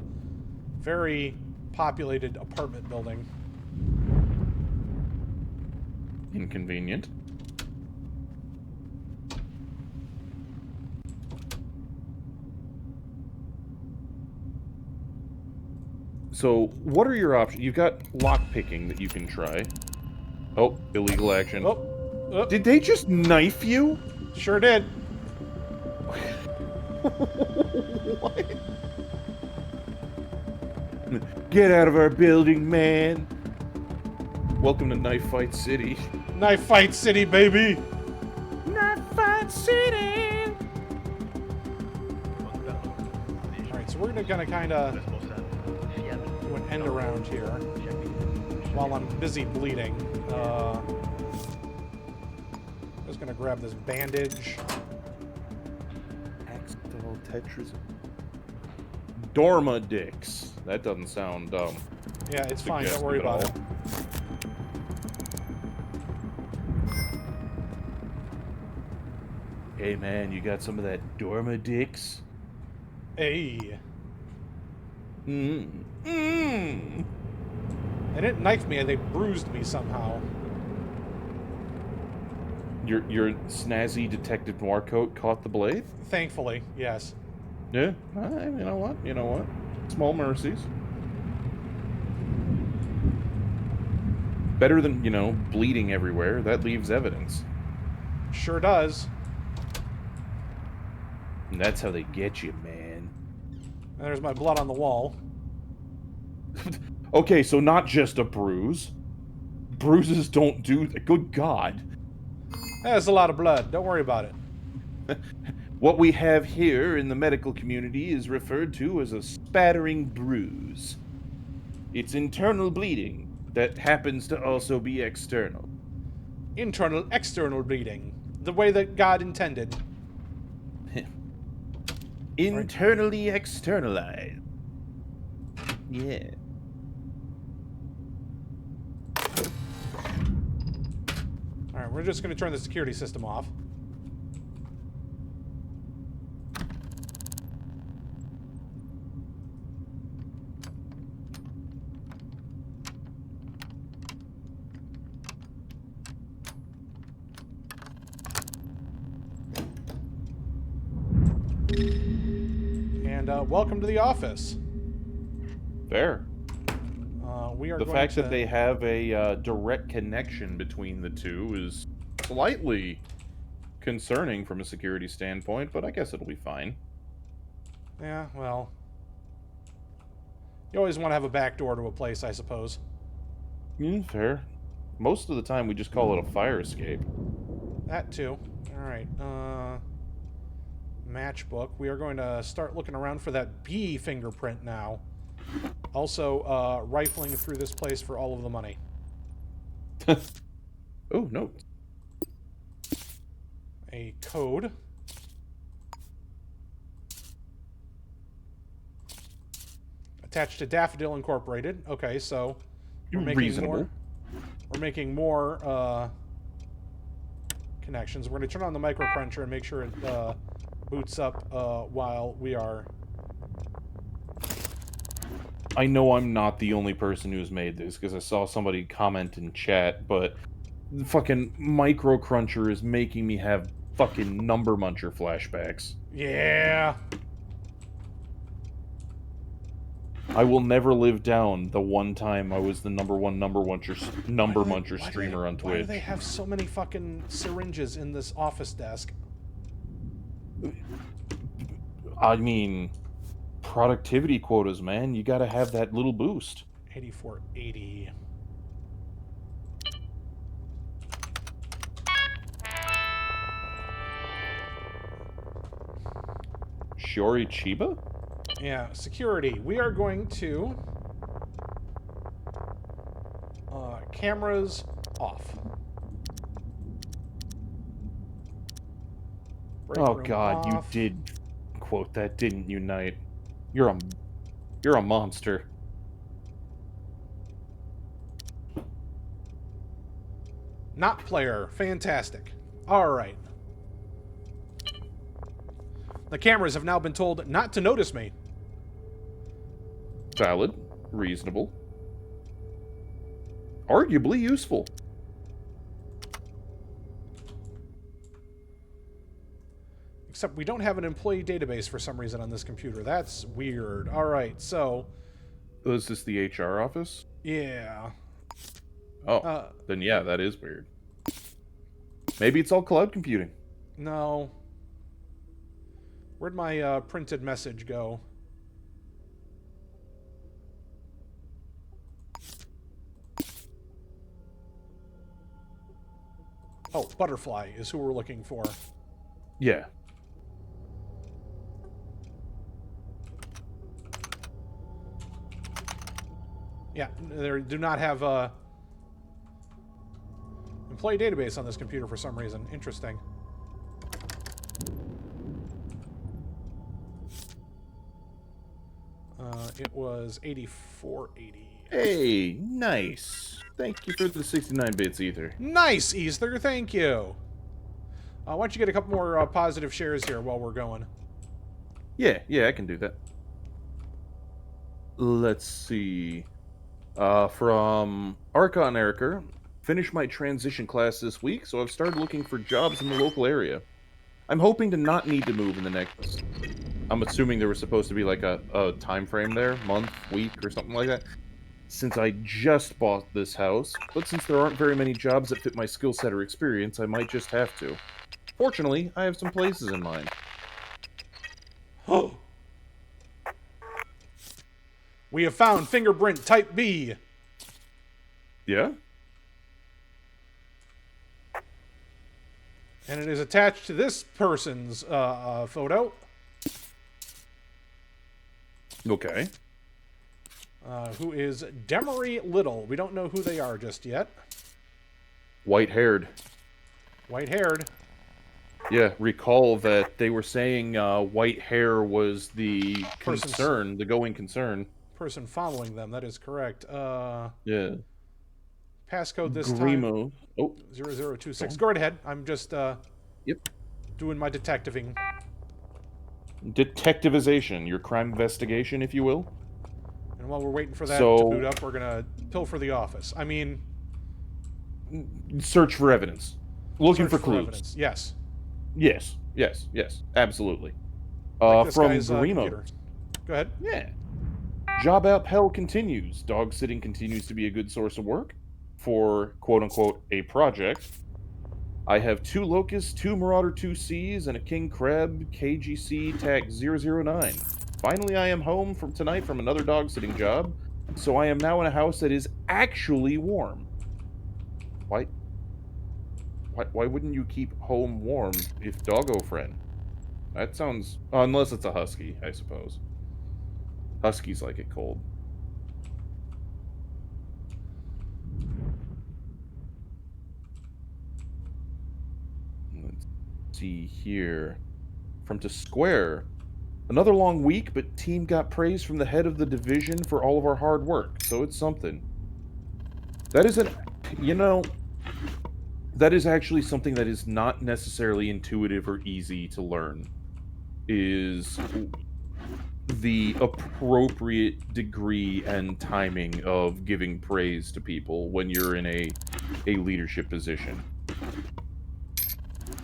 very populated apartment building. Inconvenient. So, what are your options? You've got lockpicking that you can try. Oh, illegal action. Oh, Did they just knife you? sure did. What? Get out of our building, man. Welcome to Knife Fight City. Knife Fight City, baby. Knife Fight City. Alright, so we're gonna kind of do an end around here while I'm busy bleeding. Just gonna grab this bandage. Axtol Tetris. Dormadix. That doesn't sound Yeah, it's fine. Don't worry about it. Hey man, you got some of that Dormadix? Hey. Mmm. Mmm. They didn't knife me, they bruised me somehow. Your snazzy detective noir coat caught the blade? Thankfully, yes. Yeah. You know what? You know what? Small mercies. Better than, bleeding everywhere. That leaves evidence. Sure does. And that's how they get you, man. And there's my blood on the wall. Okay, so not just a bruise. Bruises don't do... Good God. There's a lot of blood. Don't worry about it. What we have here in the medical community is referred to as a spattering bruise. It's internal bleeding that happens to also be external. Internal, external bleeding. The way that God intended. Internally externalized. Yeah. Alright, we're just going to turn the security system off. And welcome to the office. Fair. We are The going fact to... that they have a direct connection between the two is slightly concerning from a security standpoint, but I guess it'll be fine. Yeah, well... You always want to have a back door to a place, I suppose. Fair. Most of the time we just call it a fire escape. That too. All right. Matchbook. We are going to start looking around for that B fingerprint now. Also, rifling through this place for all of the money. Oh, no. A code. Attached to Daffodil Incorporated. Okay, so we're making Reasonable. more. We're making more connections. We're going to turn on the micro cruncher and make sure it boots up while we are. I know I'm not the only person who's made this, because I saw somebody comment in chat, but the fucking micro cruncher is making me have fucking number muncher flashbacks. Yeah. I will never live down the one time I was the number muncher streamer on Twitch. Why do they have so many fucking syringes in this office desk? I mean, productivity quotas, man. You gotta have that little boost. 8480. Shiori Chiba? Yeah, security. We are going to... cameras off. Break Oh room god, you off. did quote that, didn't you, Knight? You're a monster. Not player. Fantastic. All right. The cameras have now been told not to notice me. Valid. Reasonable. Arguably useful. Except we don't have an employee database for some reason on this computer. That's weird. All right, so... Was this the HR office? Yeah. Oh, then yeah, that is weird. Maybe it's all cloud computing. No. Where'd my printed message go? Oh, Butterfly is who we're looking for. Yeah. Yeah, they do not have a employee database on this computer for some reason. Interesting. It was 8480. Hey, nice. Thank you for the 69 bits, Ether. Nice, Easter. Thank you. Why don't you get a couple more positive shares here while we're going? Yeah, I can do that. Let's see. From Archon Eriker, finished my transition class this week, so I've started looking for jobs in the local area. I'm hoping to not need to move in the next... I'm assuming there was supposed to be like a time frame there, month, week, or something like that. Since I just bought this house, but since there aren't very many jobs that fit my skill set or experience, I might just have to. Fortunately, I have some places in mind. Oh. We have found fingerprint type B. Yeah? And it is attached to this person's photo. Okay. Who is Demery Little. We don't know who they are just yet. White-haired. White-haired. Yeah, recall that they were saying white hair was the concern, the going concern. Person following them, that is correct. Yeah. Passcode this Grimo. time. Oh. 0026. Go right ahead. I'm just Yep. doing my detectiving. Detectivization, your crime investigation, if you will. And while we're waiting for that to boot up, we're going to pilfer the office. I mean... Search for evidence. Looking for clues. Evidence. Yes. Yes. Absolutely. Like this from guy's, Grimo. computer. Go ahead. Yeah. Job app hell continues. Dog sitting continues to be a good source of work for quote-unquote a project. I have 2 Locusts, 2 Marauder 2Cs, and a King Crab KGC TAC 009. Finally, I am home from tonight from another dog sitting job, so I am now in a house that is actually warm. What? Why wouldn't you keep home warm if doggo friend? That sounds... unless it's a husky, I suppose. Huskies like it cold. Let's see here. From to square. Another long week, but team got praise from the head of the division for all of our hard work, so it's something. That is an... You know... That is actually something that is not necessarily intuitive or easy to learn. Is the appropriate degree and timing of giving praise to people when you're in a leadership position.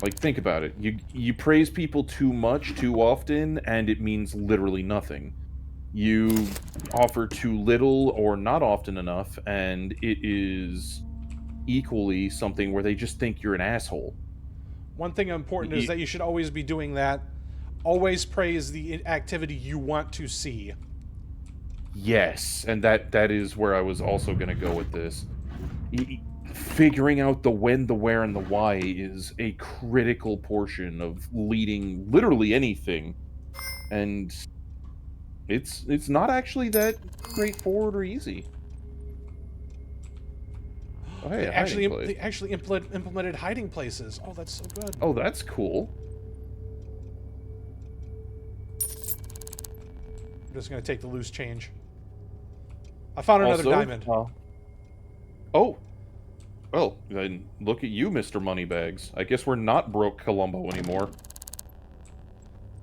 Like, think about it. You praise people too much, too often, and it means literally nothing. You offer too little or not often enough, and it is equally something where they just think you're an asshole. One thing important is that you should always be doing that. Always praise the activity you want to see. Yes, and that is where I was also going to go with this. Figuring out the when, the where, and the why is a critical portion of leading literally anything. And it's not actually that straightforward or easy. Oh, hey, They actually implemented hiding places. Oh, that's so good. Oh, that's cool. I'm just going to take the loose change. I found another diamond. Oh. Well, then look at you, Mr. Moneybags. I guess we're not broke Columbo anymore.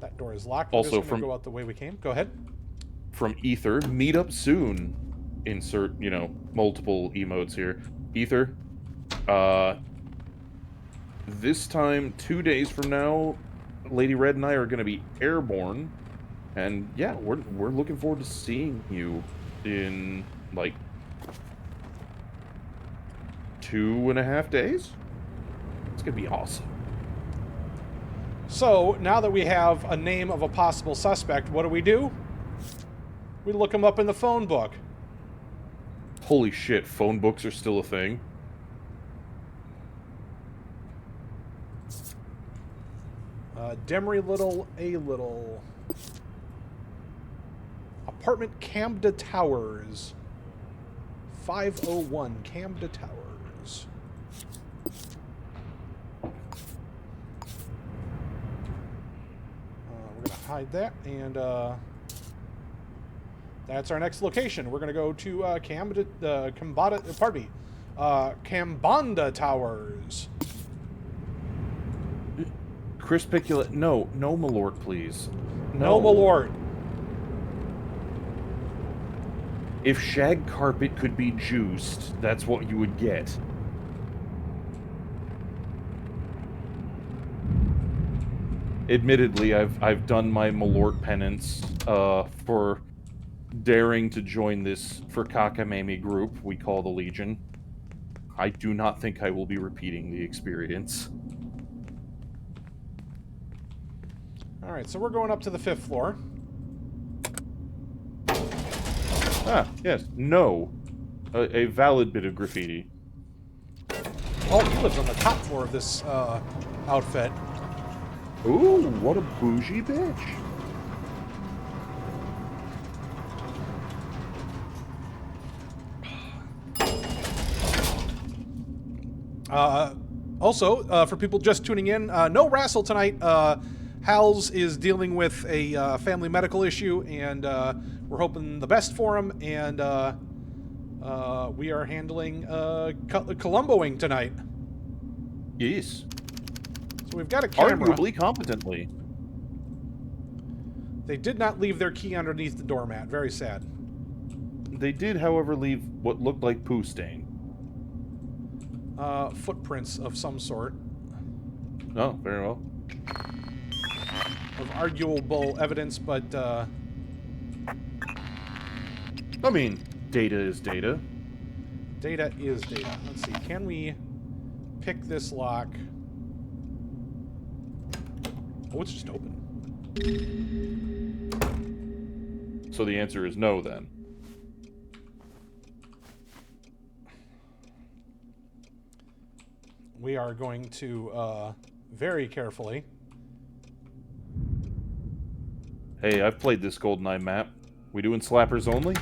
That door is locked. Also, We're just going to go out the way we came. Go ahead. From Ether, meet up soon. Insert, multiple emotes here. Ether, this time, 2 days from now, Lady Red and I are going to be airborne. And yeah, we're looking forward to seeing you in, like, 2.5 days? It's going to be awesome. So, now that we have a name of a possible suspect, what do? We look him up in the phone book. Holy shit, phone books are still a thing? Demery Little, A Little. Apartment Camden Towers. 501 Camden Towers. We're going to hide that, and that's our next location. We're going to go to Kambanda Towers. Chris Picula, no, Malort, please. No Malort. If shag carpet could be juiced, that's what you would get. Admittedly, I've done my Malort penance for daring to join this Furkakamami group we call the Legion. I do not think I will be repeating the experience. Alright, so we're going up to the 5th floor. Ah, yes. No. A valid bit of graffiti. Oh, he lives on the top floor of this outfit. Ooh, what a bougie bitch. Also, for people just tuning in, no wrestle tonight. Hals is dealing with a family medical issue, and we're hoping the best for him, and we are handling Columboing tonight. Yes. So we've got a camera. Arguably competently. They did not leave their key underneath the doormat. Very sad. They did, however, leave what looked like poo stain. Footprints of some sort. Oh, very well. Of arguable evidence, but I mean, data is data. Data is data. Let's see. Can we pick this lock? Oh, it's just open. So the answer is no, then. we are going to very carefully. Hey, I've played this GoldenEye map. We doing slappers only?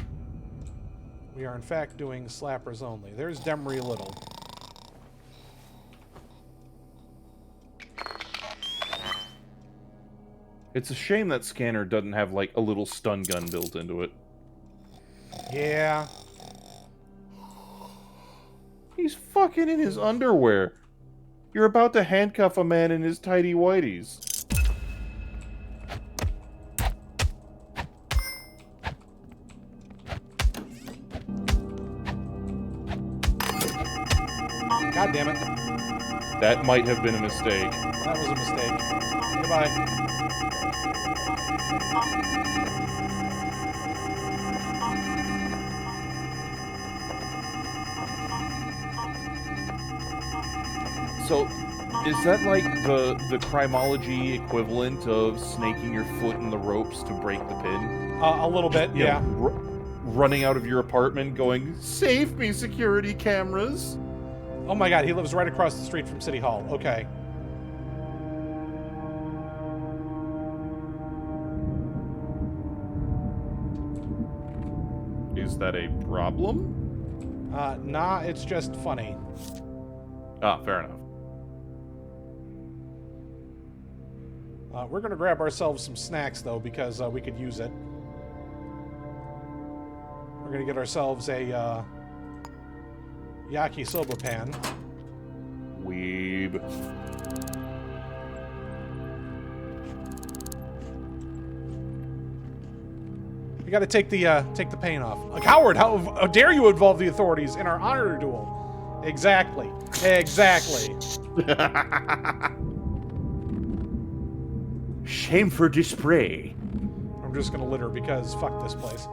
We are in fact doing slappers only. There's Demery Little. It's a shame that scanner doesn't have, like, a little stun gun built into it. Yeah. He's fucking in his underwear. You're about to handcuff a man in his tighty whities. God damn it. That might have been a mistake. That was a mistake. Goodbye. So, is that like the crimology equivalent of snaking your foot in the ropes to break the pin? A little bit, You yeah. know, running out of your apartment going, "Save me, security cameras!" Oh my god, he lives right across the street from City Hall. Okay. Is that a problem? Nah, it's just funny. Ah, fair enough. We're gonna grab ourselves some snacks, though, because we could use it. We're gonna get ourselves a yakisoba pan. Weeb. You gotta take the paint off. Like, Howard, how dare you involve the authorities in our honor duel? Exactly. Exactly. Shame for display. I'm just gonna litter because fuck this place.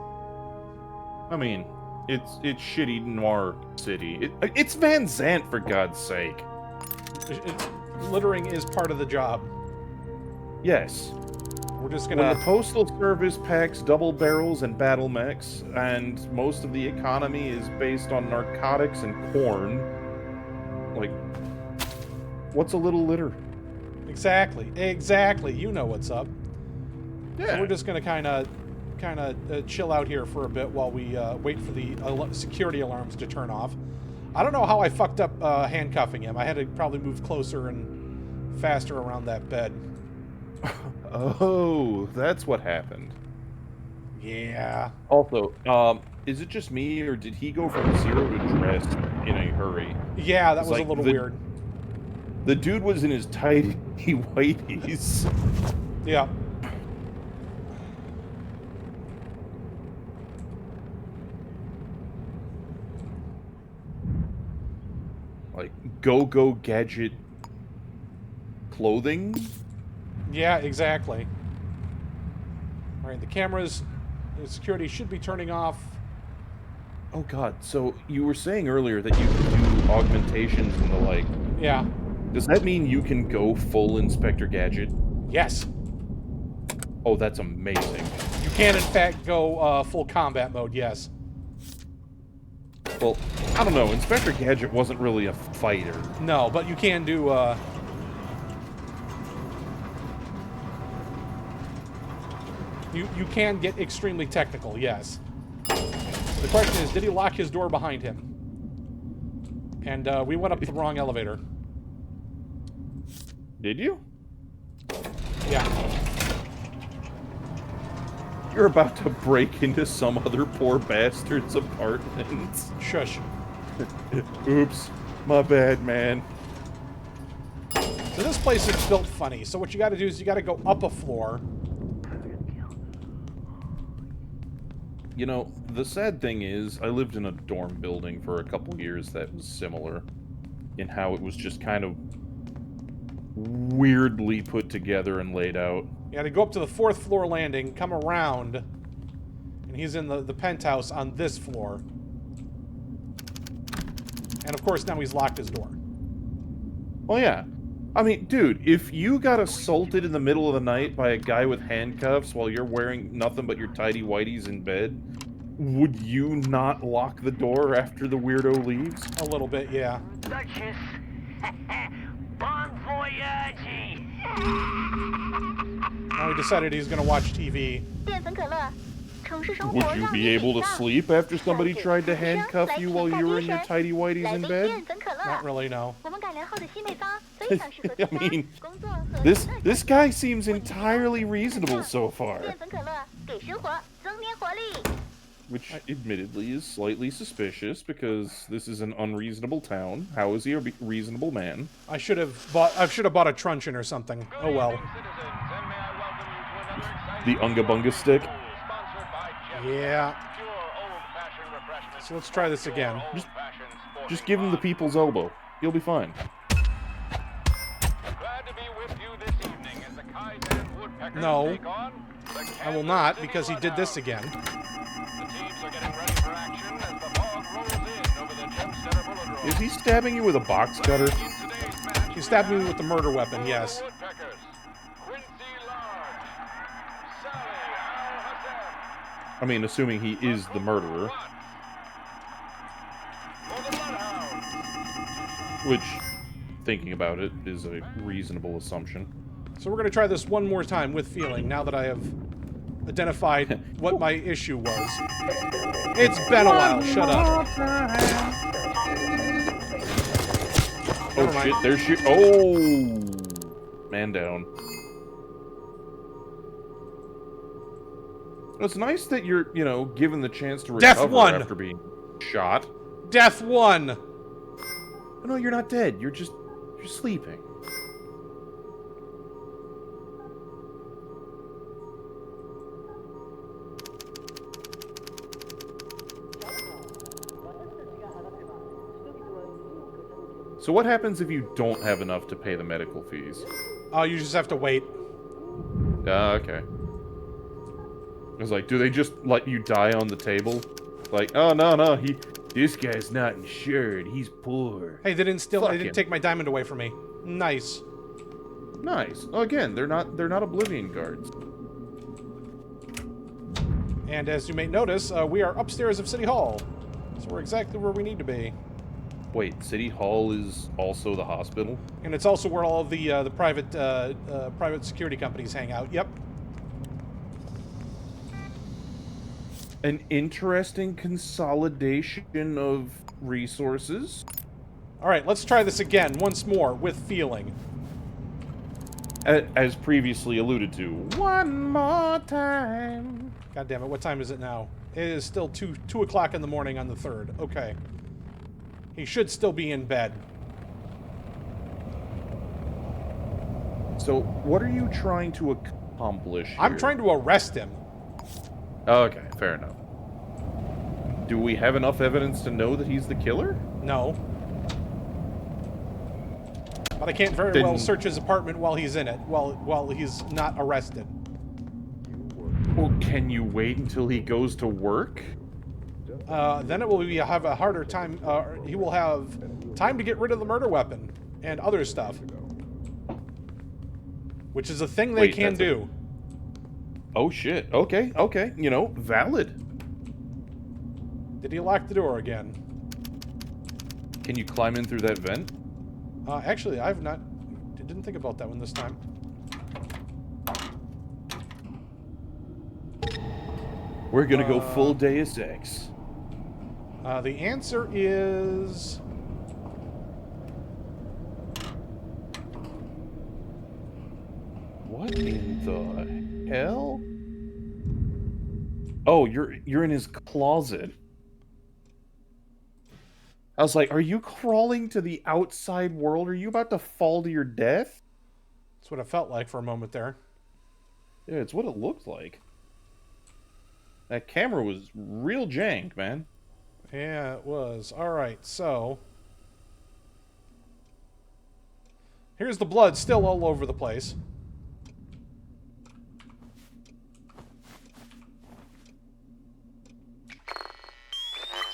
I mean, it's shitty noir city. It's Van Zandt, for God's sake. Littering is part of the job. Yes. We're just When gonna... the Postal Service packs double barrels and battle mechs, and most of the economy is based on narcotics and corn, like, what's a little litter? Exactly. Exactly. You know what's up. Yeah. So we're just gonna kind of chill out here for a bit while we wait for the security alarms to turn off. I don't know how I fucked up handcuffing him. I had to probably move closer and faster around that bed. Oh, that's what happened. Yeah. Also, is it just me, or did he go from zero to dressed in a hurry? Yeah, that It's was like a little weird. The dude was in his tighty whities. Yeah. Like, go gadget clothing? Yeah, exactly. All right, the cameras, the security should be turning off. Oh god, so you were saying earlier that you can do augmentations and the like. Yeah. Does that mean you can go full Inspector Gadget? Yes. Oh, that's amazing. You can, in fact, go full combat mode, yes. Well, I don't know, Inspector Gadget wasn't really a fighter. No, but you can do, You can get extremely technical, yes. The question is, did he lock his door behind him? And we went up the wrong elevator. Did you? Yeah. You're about to break into some other poor bastard's apartment. Shush. Oops. My bad, man. So this place is built funny. So what you gotta do is you gotta go up a floor. You know, the sad thing is, I lived in a dorm building for a couple years that was similar in how it was just kind of weirdly put together and laid out. You gotta go up to the 4th floor landing, come around, and he's in the penthouse on this floor. And of course now he's locked his door. Oh yeah. I mean, dude, if you got assaulted in the middle of the night by a guy with handcuffs while you're wearing nothing but your tighty whities in bed, would you not lock the door after the weirdo leaves? A little bit, yeah. Duchess, Bon voyage! Now he decided he's gonna watch TV. 淀粉可乐，城市生活 Would you 让 be 你 able 紧 to 张。 sleep after somebody 了解 tried to 人生 handcuff 来 you 品 while 下 you were 精 in your 神 tidy whities 来 in 杯 bed? 淀粉可乐。 Not really, no. 我们改良后的新配方非常适合 I 居家 mean, 工作和 This 娱乐 this 场 guy 景 seems entirely reasonable so far, 淀粉可乐给生活增添活力。 which admittedly is slightly suspicious because this is an unreasonable town. How is he a reasonable man? I should have bought a truncheon or something. Oh well. The Unga Bunga stick? Yeah. So let's try this again. Just give him the people's elbow. He'll be fine. No. I will not, because he did this again. Is he stabbing you with a box cutter? He stabbed me with the murder weapon, yes. I mean, assuming he is the murderer. Which, thinking about it, is a reasonable assumption. So we're going to try this one more time with feeling, now that I have identified what my issue was. It's been a while, shut up. Oh shit, there's shit. Oh! Man down. It's nice that you're, you know, given the chance to Death recover one. after being shot. Death 1! Oh, no, you're not dead. You're sleeping. So what happens if you don't have enough to pay the medical fees? Oh, you just have to wait. Okay. I was like, do they just let you die on the table? Like, oh no, this guy's not insured. He's poor. Hey, they didn't Fuck they didn't him. take my diamond away from me. Nice. Nice. Oh, again, they're not Oblivion guards. And as you may notice, we are upstairs of City Hall. So we're exactly where we need to be. Wait, City Hall is also the hospital? And it's also where all of the private security companies hang out. Yep. An interesting consolidation of resources. All right, let's try this again once more with feeling. As previously alluded to. One more time. God damn it, what time is it now? It is still 2 o'clock in the morning on the 3rd. Okay. He should still be in bed. So, what are you trying to accomplish here? I'm trying to arrest him. Okay, fair enough. Do we have enough evidence to know that he's the killer? No. But I can't very Then- well search his apartment while he's in it, while he's not arrested. Well, can you wait until he goes to work? Then it will have a harder time. He will have time to get rid of the murder weapon and other stuff, which is a thing they Wait, can that's a- do. Oh shit. Okay. You know, valid. Did he lock the door again? Can you climb in through that vent? Actually, I didn't think about that one this time. We're gonna go full Deus Ex. The answer is... What in the hell? Oh, you're in his closet. I was like, are you crawling to the outside world? Are you about to fall to your death? That's what it felt like for a moment there. Yeah, it's what it looked like. That camera was real jank, man. Yeah, it was. Alright, so... Here's the blood still all over the place.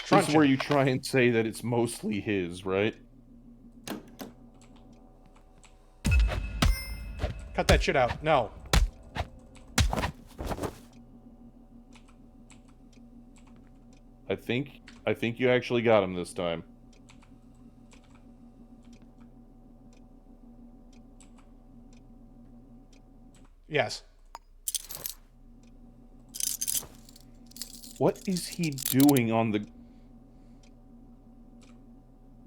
This is where you try and say that it's mostly his, right? Cut that shit out. No. I think you actually got him this time. Yes. What is he doing on the...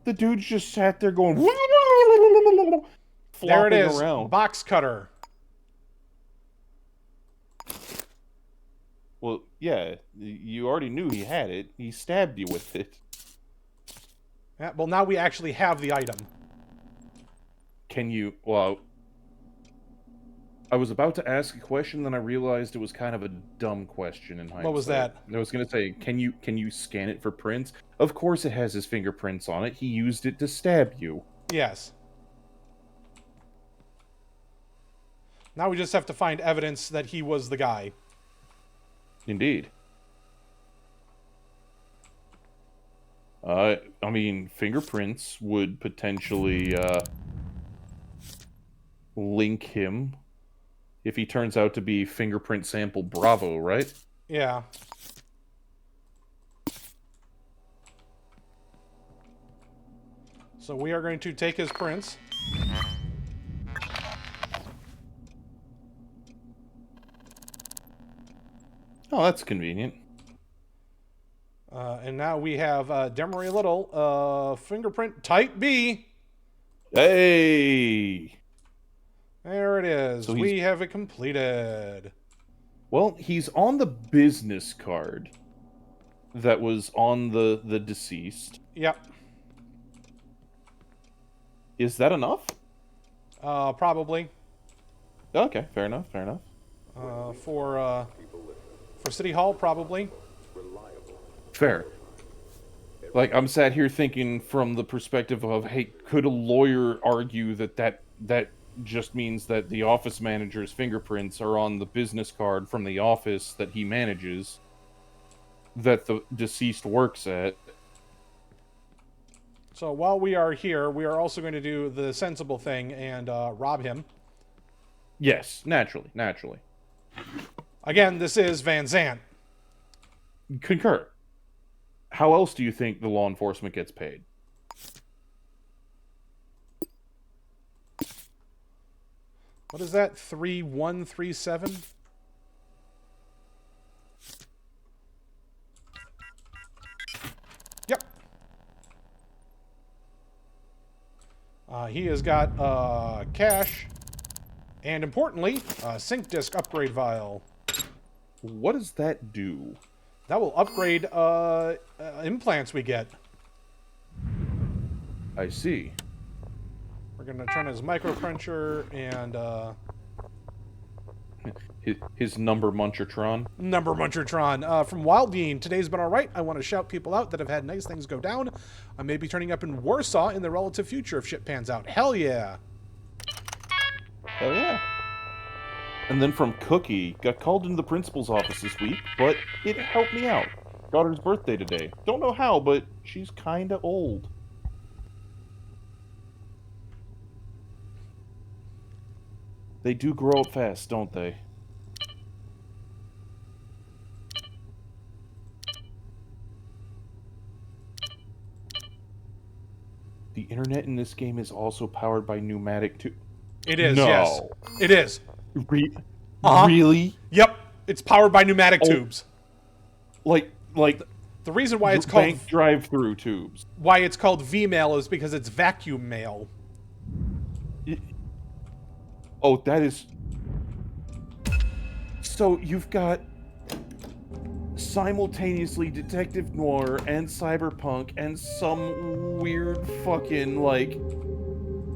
The dude's just sat there going... There it flopping is. around. Box cutter. Well, yeah, you already knew he had it. He stabbed you with it. Yeah, well, now we actually have the item. Can you... Well... I was about to ask a question, then I realized it was kind of a dumb question in hindsight. What was that? I was going to say, can you scan it for prints? Of course it has his fingerprints on it. He used it to stab you. Yes. Now we just have to find evidence that he was the guy. Indeed. I mean, fingerprints would potentially link him if he turns out to be fingerprint sample Bravo, right? Yeah. So we are going to take his prints. Oh, that's convenient. And now we have Demery Little, fingerprint type B. Hey! There it is. So we have it completed. Well, he's on the business card that was on the deceased. Yep. Is that enough? Probably. Okay, fair enough, fair enough. For City Hall, probably. Fair. Like, I'm sat here thinking from the perspective of, hey, could a lawyer argue that just means that the office manager's fingerprints are on the business card from the office that he manages, that the deceased works at? So while we are here, we are also going to do the sensible thing and rob him. Yes, naturally. Again, this is Van Zandt. Concur. How else do you think the law enforcement gets paid? What is that? 3137? Yep. He has got cash. And importantly, sync disk upgrade vial. What does that do? That will upgrade implants we get. I see. We're going to turn his micro-cruncher and... His number munchertron. Number Munchertron. From Wildbean, today's been alright. I want to shout people out that have had nice things go down. I may be turning up in Warsaw in the relative future if shit pans out. Hell yeah. Hell yeah. And then from Cookie, got called into the principal's office this week, but it helped me out. Daughter's birthday today. Don't know how, but she's kinda old. They do grow up fast, don't they? The internet in this game is also powered by pneumatic tube. It is, No. yes. It is. Uh-huh. Really? Yep. It's powered by pneumatic tubes. Like The reason why it's called bank drive-through tubes. why it's called V-mail is because it's vacuum mail. Oh, that is... So you've got simultaneously Detective Noir and Cyberpunk and some weird fucking, like...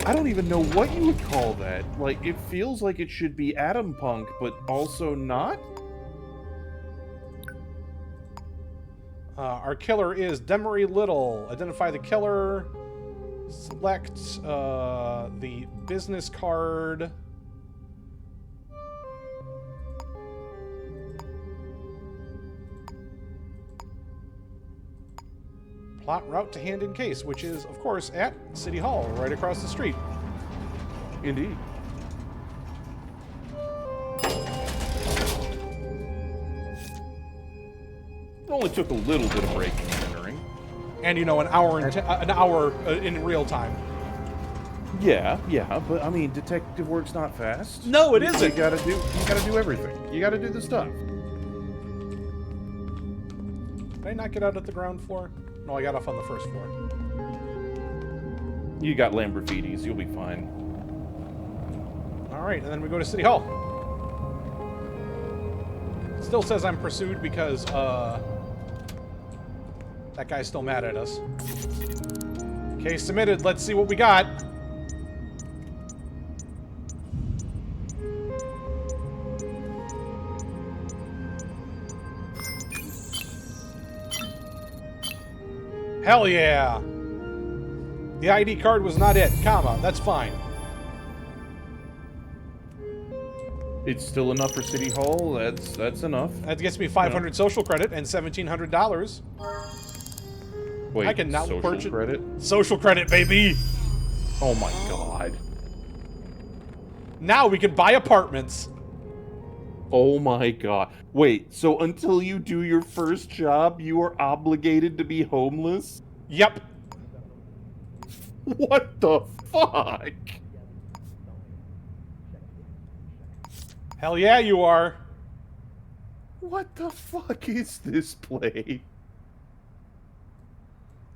I don't even know what you would call that. Like, it feels like it should be Atom Punk, but also not? Our killer is Demery Little. Identify the killer. Select the business card. Plot route to hand in case, which is, of course, at City Hall, right across the street. Indeed. It only took a little bit of breaking and entering. And, you know, an hour in real time. Yeah, but I mean, detective work's not fast. No, it You isn't. gotta do everything. You gotta do the stuff. Did I not get out at the ground floor? No, I got off on the first floor. You got Lamborghinis, you'll be fine. Alright, and then we go to City Hall. Still says I'm pursued because, that guy's still mad at us. Case submitted. Let's see what we got. Hell yeah! The ID card was not it, comma. That's fine. It's still enough for City Hall. That's enough. That gets me 500 social credit and $1,700. Wait, I can now social purchase credit? social credit, baby. Oh my god. Now we can buy apartments. Oh my god. Wait, so until you do your first job, you are obligated to be homeless? Yep. What the fuck? Hell yeah, you are. What the fuck is this place?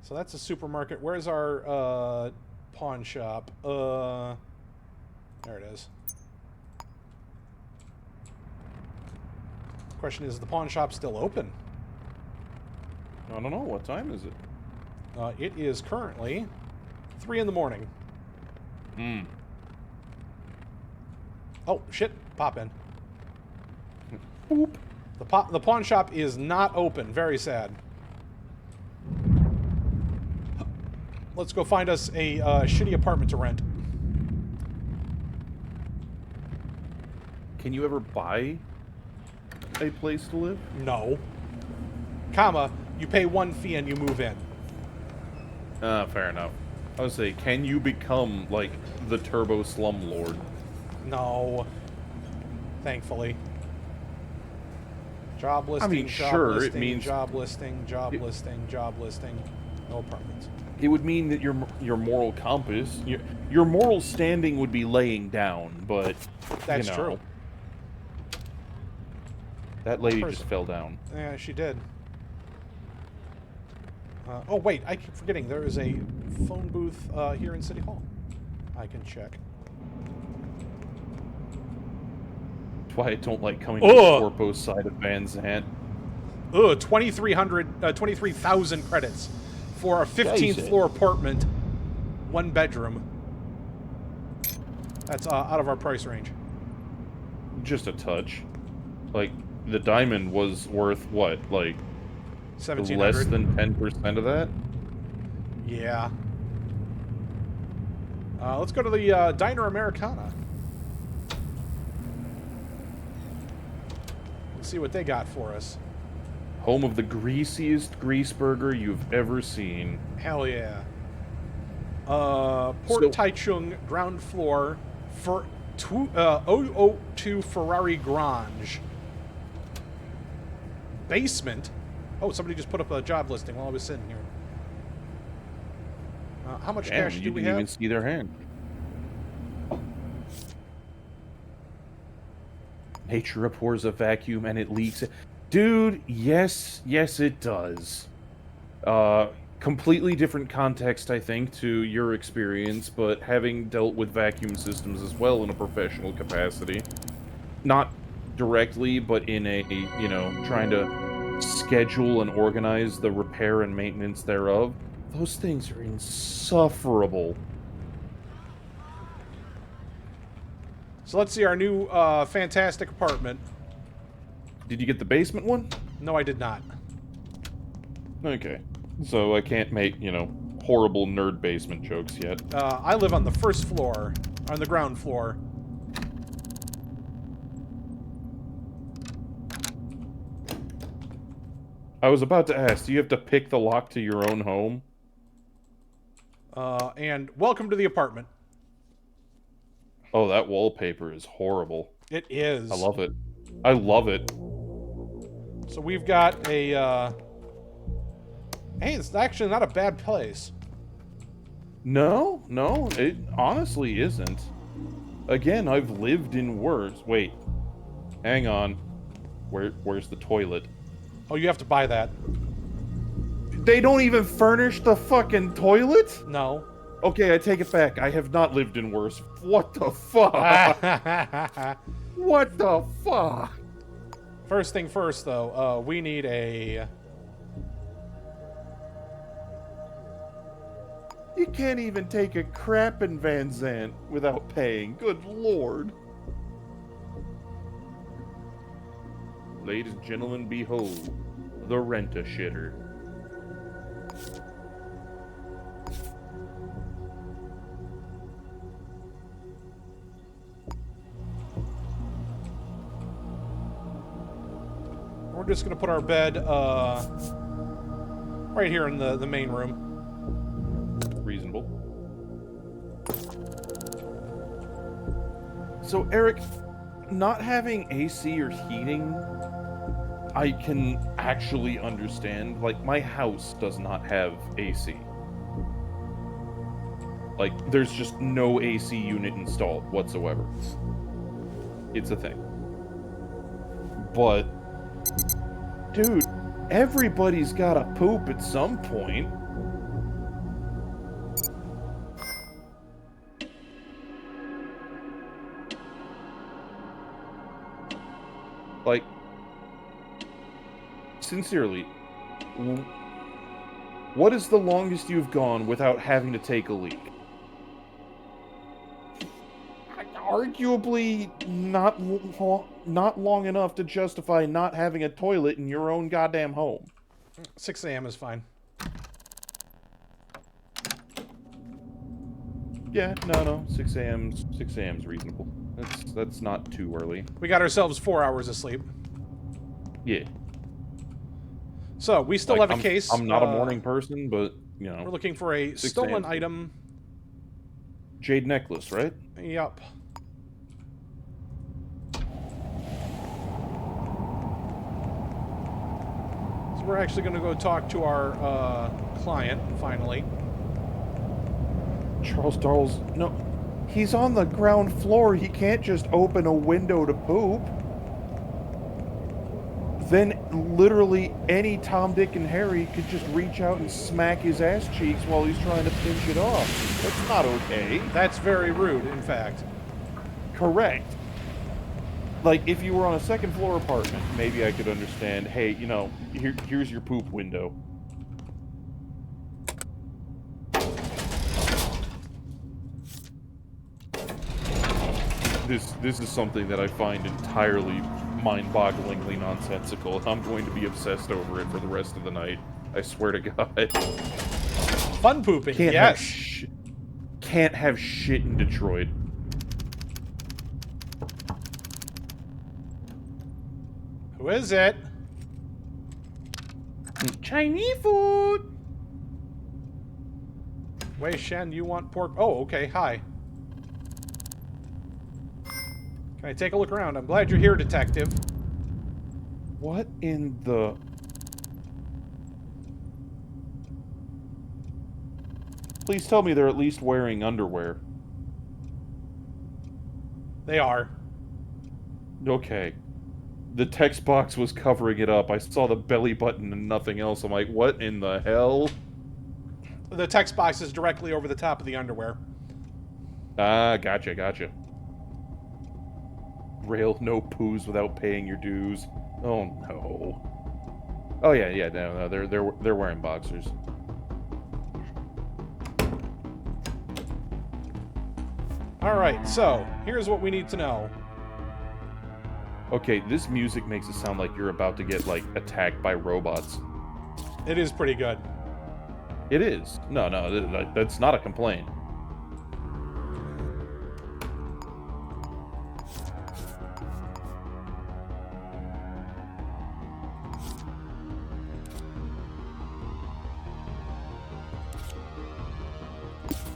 So that's a supermarket. Where's our pawn shop? There it is. Question is the pawn shop still open? I don't know. What time is it? It is currently 3 in the morning. Hmm. Oh shit! Pop in. Boop. The pawn shop is not open. Very sad. Let's go find us a shitty apartment to rent. Can you ever buy a place to live? No. Comma, you pay 1 fee and you move in. Fair enough. I would say, can you become, like, the turbo slumlord? No. Thankfully. Job listing, mean, job sure, it listing, means- job listing, job listing, job listing. No apartments. It would mean that your moral compass, your moral standing would be laying down, but, That's you know, true. that lady person. just fell down. Yeah, she did. Oh, wait, I keep forgetting. There is a phone booth here in City Hall. I can check. That's why I don't like coming to the Ugh. four-post side of Van Zandt. Ugh, 23,000 credits for a 15th Jesus. floor apartment, 1 bedroom. That's out of our price range. Just a touch. Like, the diamond was worth, what, like, 1,700. less than 10% of that? Yeah. Let's go to the Diner Americana. Let's see what they got for us. Home of the greasiest grease burger you've ever seen. Hell yeah. Port So- Taichung ground floor for 002 Ferrari Grange. Basement. Oh, somebody just put up a job listing while I was sitting here. How much Damn, cash you do we didn't have? even see their hand. Nature abhors a vacuum and it leaks. Dude, yes, it does. Completely different context, I think, to your experience, but having dealt with vacuum systems as well in a professional capacity. Not directly, but in a, you know, trying to schedule and organize the repair and maintenance thereof. Those things are insufferable. So let's see our new fantastic apartment. Did you get the basement one? No, I did not. Okay. So I can't make, you know, horrible nerd basement jokes yet. I live on the first floor, on the ground floor. I was about to ask, do you have to pick the lock to your own home? And welcome to the apartment. Oh, that wallpaper is horrible. It is. I love it. I love it. So we've got a, hey, it's actually not a bad place. No, no, it honestly isn't. Again, I've lived in worse. Wait, hang on. Where's the toilet? Oh, you have to buy that. They don't even furnish the fucking toilet? No. Okay, I take it back. I have not lived in worse. What the fuck? What the fuck? First thing first, though, we need a... You can't even take a crap in Van Zandt without paying. Good lord. Ladies and gentlemen, behold, the Rent-A-Shitter. We're just gonna put our bed, right here in the main room. Reasonable. So, Eric, not having AC or heating, I can actually understand. Like, my house does not have AC. Like, there's just no AC unit installed whatsoever. It's a thing. But, dude, everybody's gotta poop at some point. Like, sincerely, what is the longest you've gone without having to take a leak? Arguably not long enough to justify not having a toilet in your own goddamn home. 6 a.m. is fine. Yeah, no, 6 a.m.'s reasonable. That's not too early. We got ourselves 4 hours of sleep. Yeah. So, we still Like, have a case. I'm not a morning person, but, you know. We're looking for a 6 stolen a.m. item. Jade necklace, right? Yup. So we're actually going to go talk to our client, finally. Charles Darles, no. He's on the ground floor. He can't just open a window to poop. Then literally any Tom, Dick, and Harry could just reach out and smack his ass cheeks while he's trying to pinch it off. That's not okay. That's very rude, in fact. Correct. Like, if you were on a second floor apartment, maybe I could understand, hey, you know, here's your poop window. This is something that I find entirely mind-bogglingly nonsensical, and I'm going to be obsessed over it for the rest of the night. I swear to God. Fun pooping, yes. Can't have shit in Detroit. Who is it? Chinese food! Wei Shen, you want pork? Oh, okay, hi. Can I take a look around? I'm glad you're here, detective. What in the... Please tell me they're at least wearing underwear. They are. Okay. The text box was covering it up. I saw the belly button and nothing else. I'm like, what in the hell? The text box is directly over the top of the underwear. Ah, gotcha. Rail, no poos without paying your dues. Oh no. Oh yeah, no, they're wearing boxers. All right, so here's what we need to know. Okay, this music makes it sound like you're about to get like attacked by robots. It is pretty good. It is. No, that's not a complaint.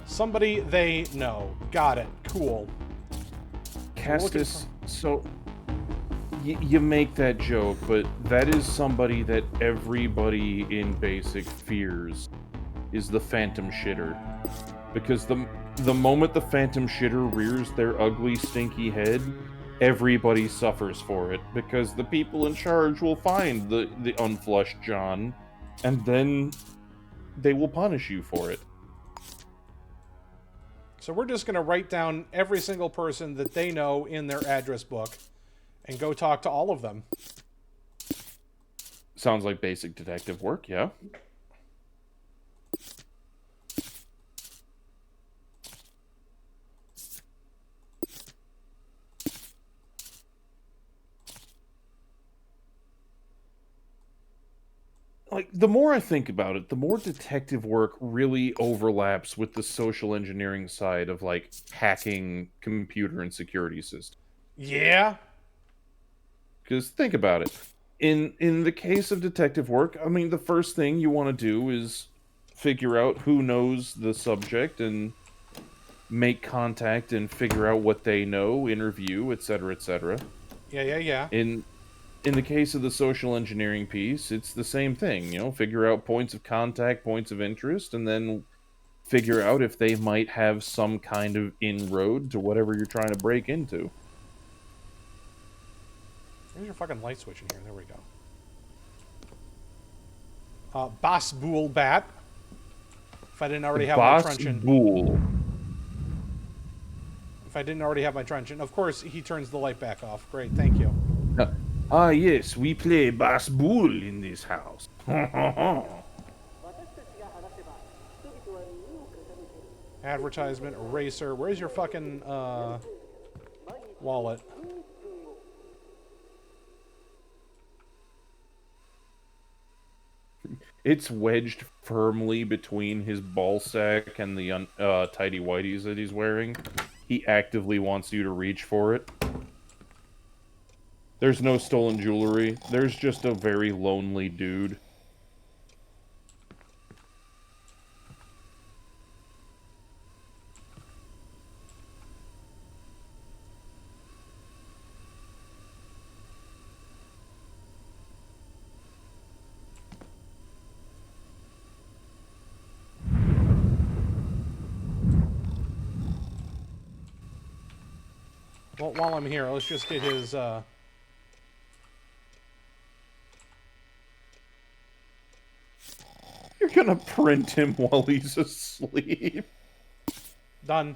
Somebody they know. Got it. Cool. Castus, so you make that joke, but that is somebody that everybody in Basic fears is the Phantom Shitter. Because the moment the phantom shitter rears their ugly, stinky head, everybody suffers for it. Because the people in charge will find the unflushed John, and then they will punish you for it. So we're just going to write down every single person that they know in their address book and go talk to all of them. Sounds like basic detective work, yeah. Like, the more I think about it, the more detective work really overlaps with the social engineering side of, like, hacking computer and security systems. Yeah. Because think about it. In the case of detective work, I mean, the first thing you want to do is figure out who knows the subject and make contact and figure out what they know, interview, etc., etc. Yeah. In the case of the social engineering piece, it's the same thing, you know, figure out points of contact, points of interest, and then figure out if they might have some kind of inroad to whatever you're trying to break into. Where's your fucking light switch in here? There we go. Boss Bool Bat. If I didn't already have my truncheon. Bool. If I didn't already have my truncheon. Of course, he turns the light back off. Great, thank you. Ah, yes, we play Boss Bool in this house. Advertisement, eraser. Where's your fucking wallet? It's wedged firmly between his ball sack and the tidy whities that he's wearing. He actively wants you to reach for it. There's no stolen jewelry. There's just a very lonely dude. Well, while I'm here, let's just get his, You're gonna print him while he's asleep. Done.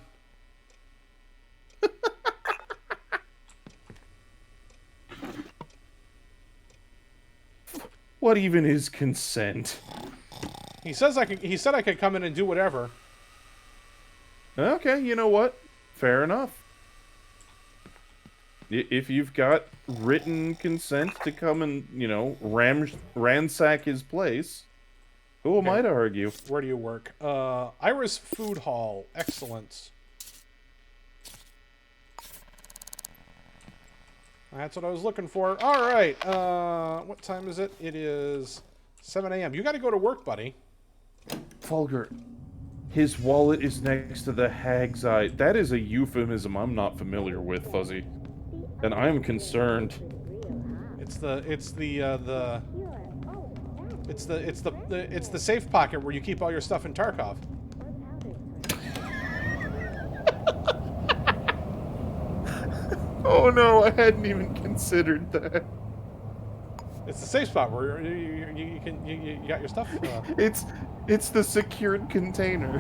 What even is consent? He says he said I could come in and do whatever. Okay, you know what? Fair enough. If you've got written consent to come and, you know, ransack his place, who am I to argue? Where do you work? Iris Food Hall. Excellent. That's what I was looking for. All right. What time is it? It is 7 a.m. You got to go to work, buddy. Fulgur, his wallet is next to the hag's eye. That is a euphemism I'm not familiar with, Fuzzy. And I'm concerned. It's the safe pocket where you keep all your stuff in Tarkov. Oh no, I hadn't even considered that. It's the safe spot where you got your stuff. It's the secured container.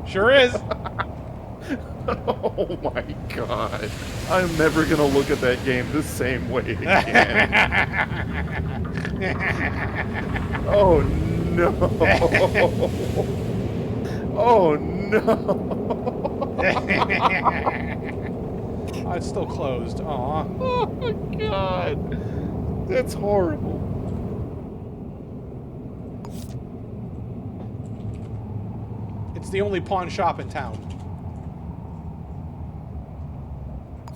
Sure is. Oh my god. I'm never gonna look at that game the same way again. Oh no. Oh no. Oh, it's still closed. Aw. Oh my god. That's horrible. It's the only pawn shop in town.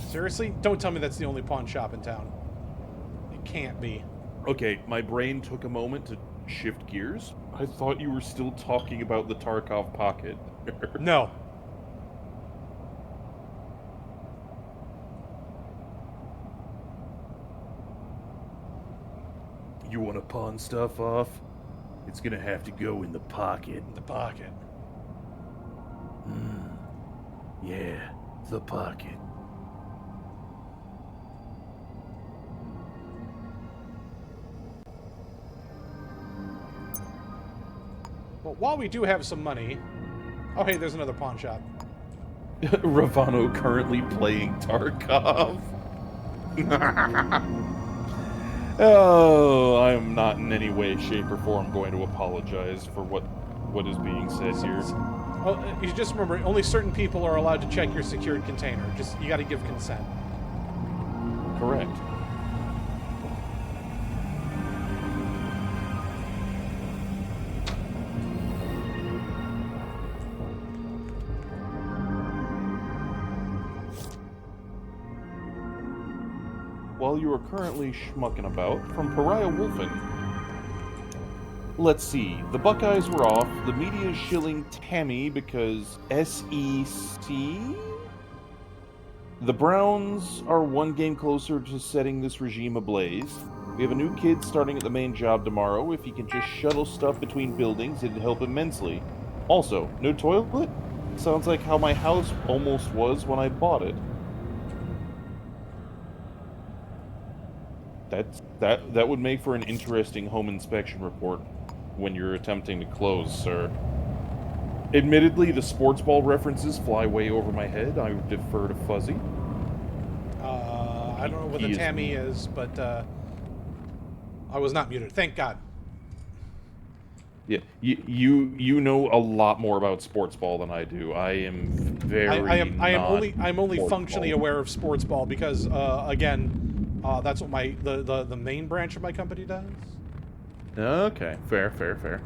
Seriously? Don't tell me that's the only pawn shop in town. It can't be. Okay, my brain took a moment to shift gears. I thought you were still talking about the Tarkov pocket. No. You want to pawn stuff off? It's gonna have to go in the pocket. The pocket. Yeah, the pocket. Well, while we do have some money... Oh, hey, there's another pawn shop. Ravano currently playing Tarkov. Oh, I'm not in any way, shape, or form going to apologize for what is being said here. Oh, you just remember, only certain people are allowed to check your secured container. Just, you gotta give consent. Correct. While you are currently schmucking about, from Pariah Wolfen. Let's see. The Buckeyes were off. The media is shilling Tammy because SEC? The Browns are one game closer to setting this regime ablaze. We have a new kid starting at the main job tomorrow. If he can just shuttle stuff between buildings, it'd help immensely. Also, no toilet? Sounds like how my house almost was when I bought it. That would make for an interesting home inspection report when you're attempting to close, sir. Admittedly, the sports ball references fly way over my head. I would defer to Fuzzy. I don't know what the Tammy is, but I was not muted. Thank God. Yeah, you know a lot more about sports ball than I do. I am very. I'm only functionally aware of sports ball because again, that's what the main branch of my company does. Okay, fair.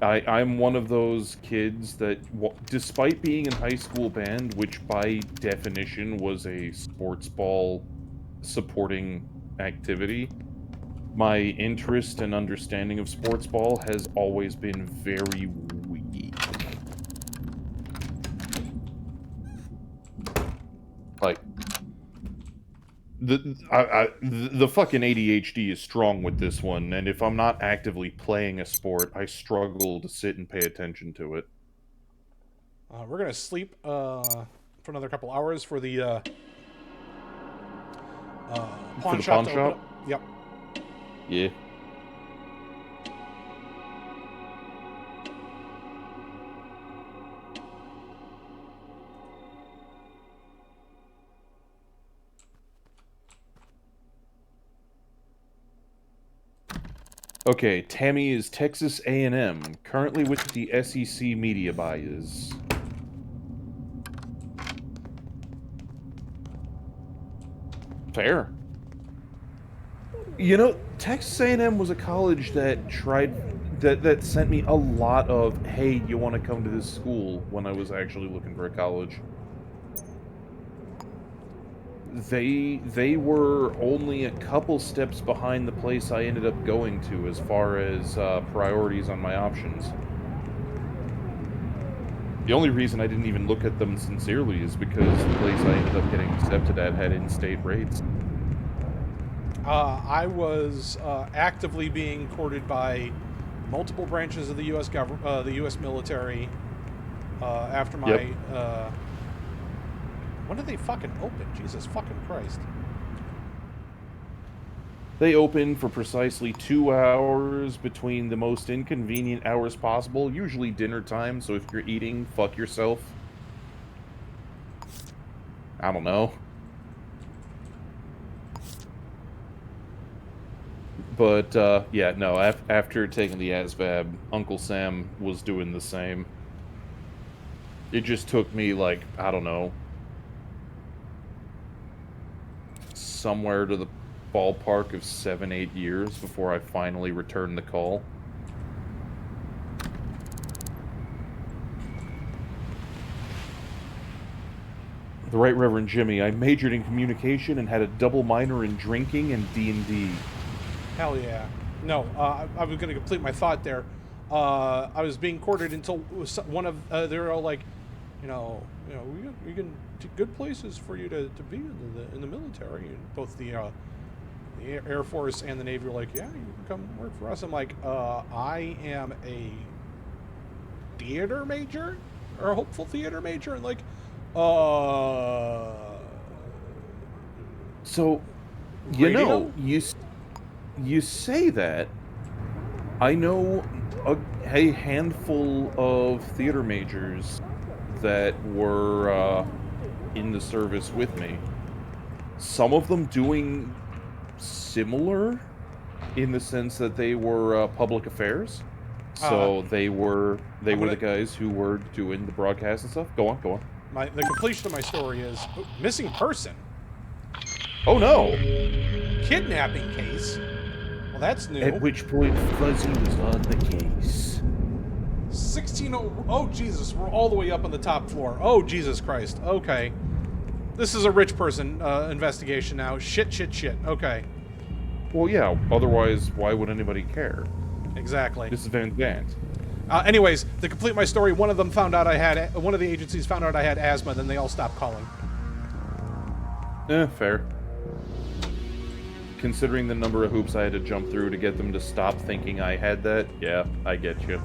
I'm one of those kids that, despite being in high school band, which by definition was a sports ball supporting activity, my interest and understanding of sports ball has always been very weak. Like, the fucking ADHD is strong with this one, and if I'm not actively playing a sport, I struggle to sit and pay attention to it. We're gonna sleep for another couple hours for the pawn shop to open up. Yep. Yeah. Okay, Tammy is Texas A&M, currently with the SEC media bias. Fair. You know, Texas A&M was a college that that sent me a lot of, hey, you want to come to this school, when I was actually looking for a college. They were only a couple steps behind the place I ended up going to as far as priorities on my options. The only reason I didn't even look at them sincerely is because the place I ended up getting accepted at had in-state rates. I was actively being courted by multiple branches of the U.S. government, the U.S. military. After my, when did they fucking open? Jesus fucking Christ! They open for precisely 2 hours between the most inconvenient hours possible, usually dinner time. So if you're eating, fuck yourself. I don't know. But, yeah, no, after taking the ASVAB, Uncle Sam was doing the same. It just took me, like, I don't know, somewhere to the ballpark of 7-8 years before I finally returned the call. The Right Reverend Jimmy, I majored in communication and had a double minor in drinking and D&D. Hell yeah. No, I was going to complete my thought there. I was being courted until one of they're all like, we can good places for you to be in the military. And both the Air Force and the Navy were like, yeah, you can come work for us. I'm like, I am a theater major, or a hopeful theater major, and like, So, radio? you say that. I know a handful of theater majors that were in the service with me. Some of them doing similar in the sense that they were public affairs. So they were the guys who were doing the broadcast and stuff. Go on. The completion of my story is missing person. Oh no! Kidnapping case. Well, that's new. At which point Fuzzy was on the case. 16. Oh Jesus, we're all the way up on the top floor. Oh Jesus Christ. Okay. This is a rich person investigation now. Shit. Okay. Well, yeah. Otherwise, why would anybody care? Exactly. This is Van Zandt. Anyways, to complete my story, one of the agencies found out I had asthma, then they all stopped calling. Fair. Considering the number of hoops I had to jump through to get them to stop thinking I had that, yeah, I get you.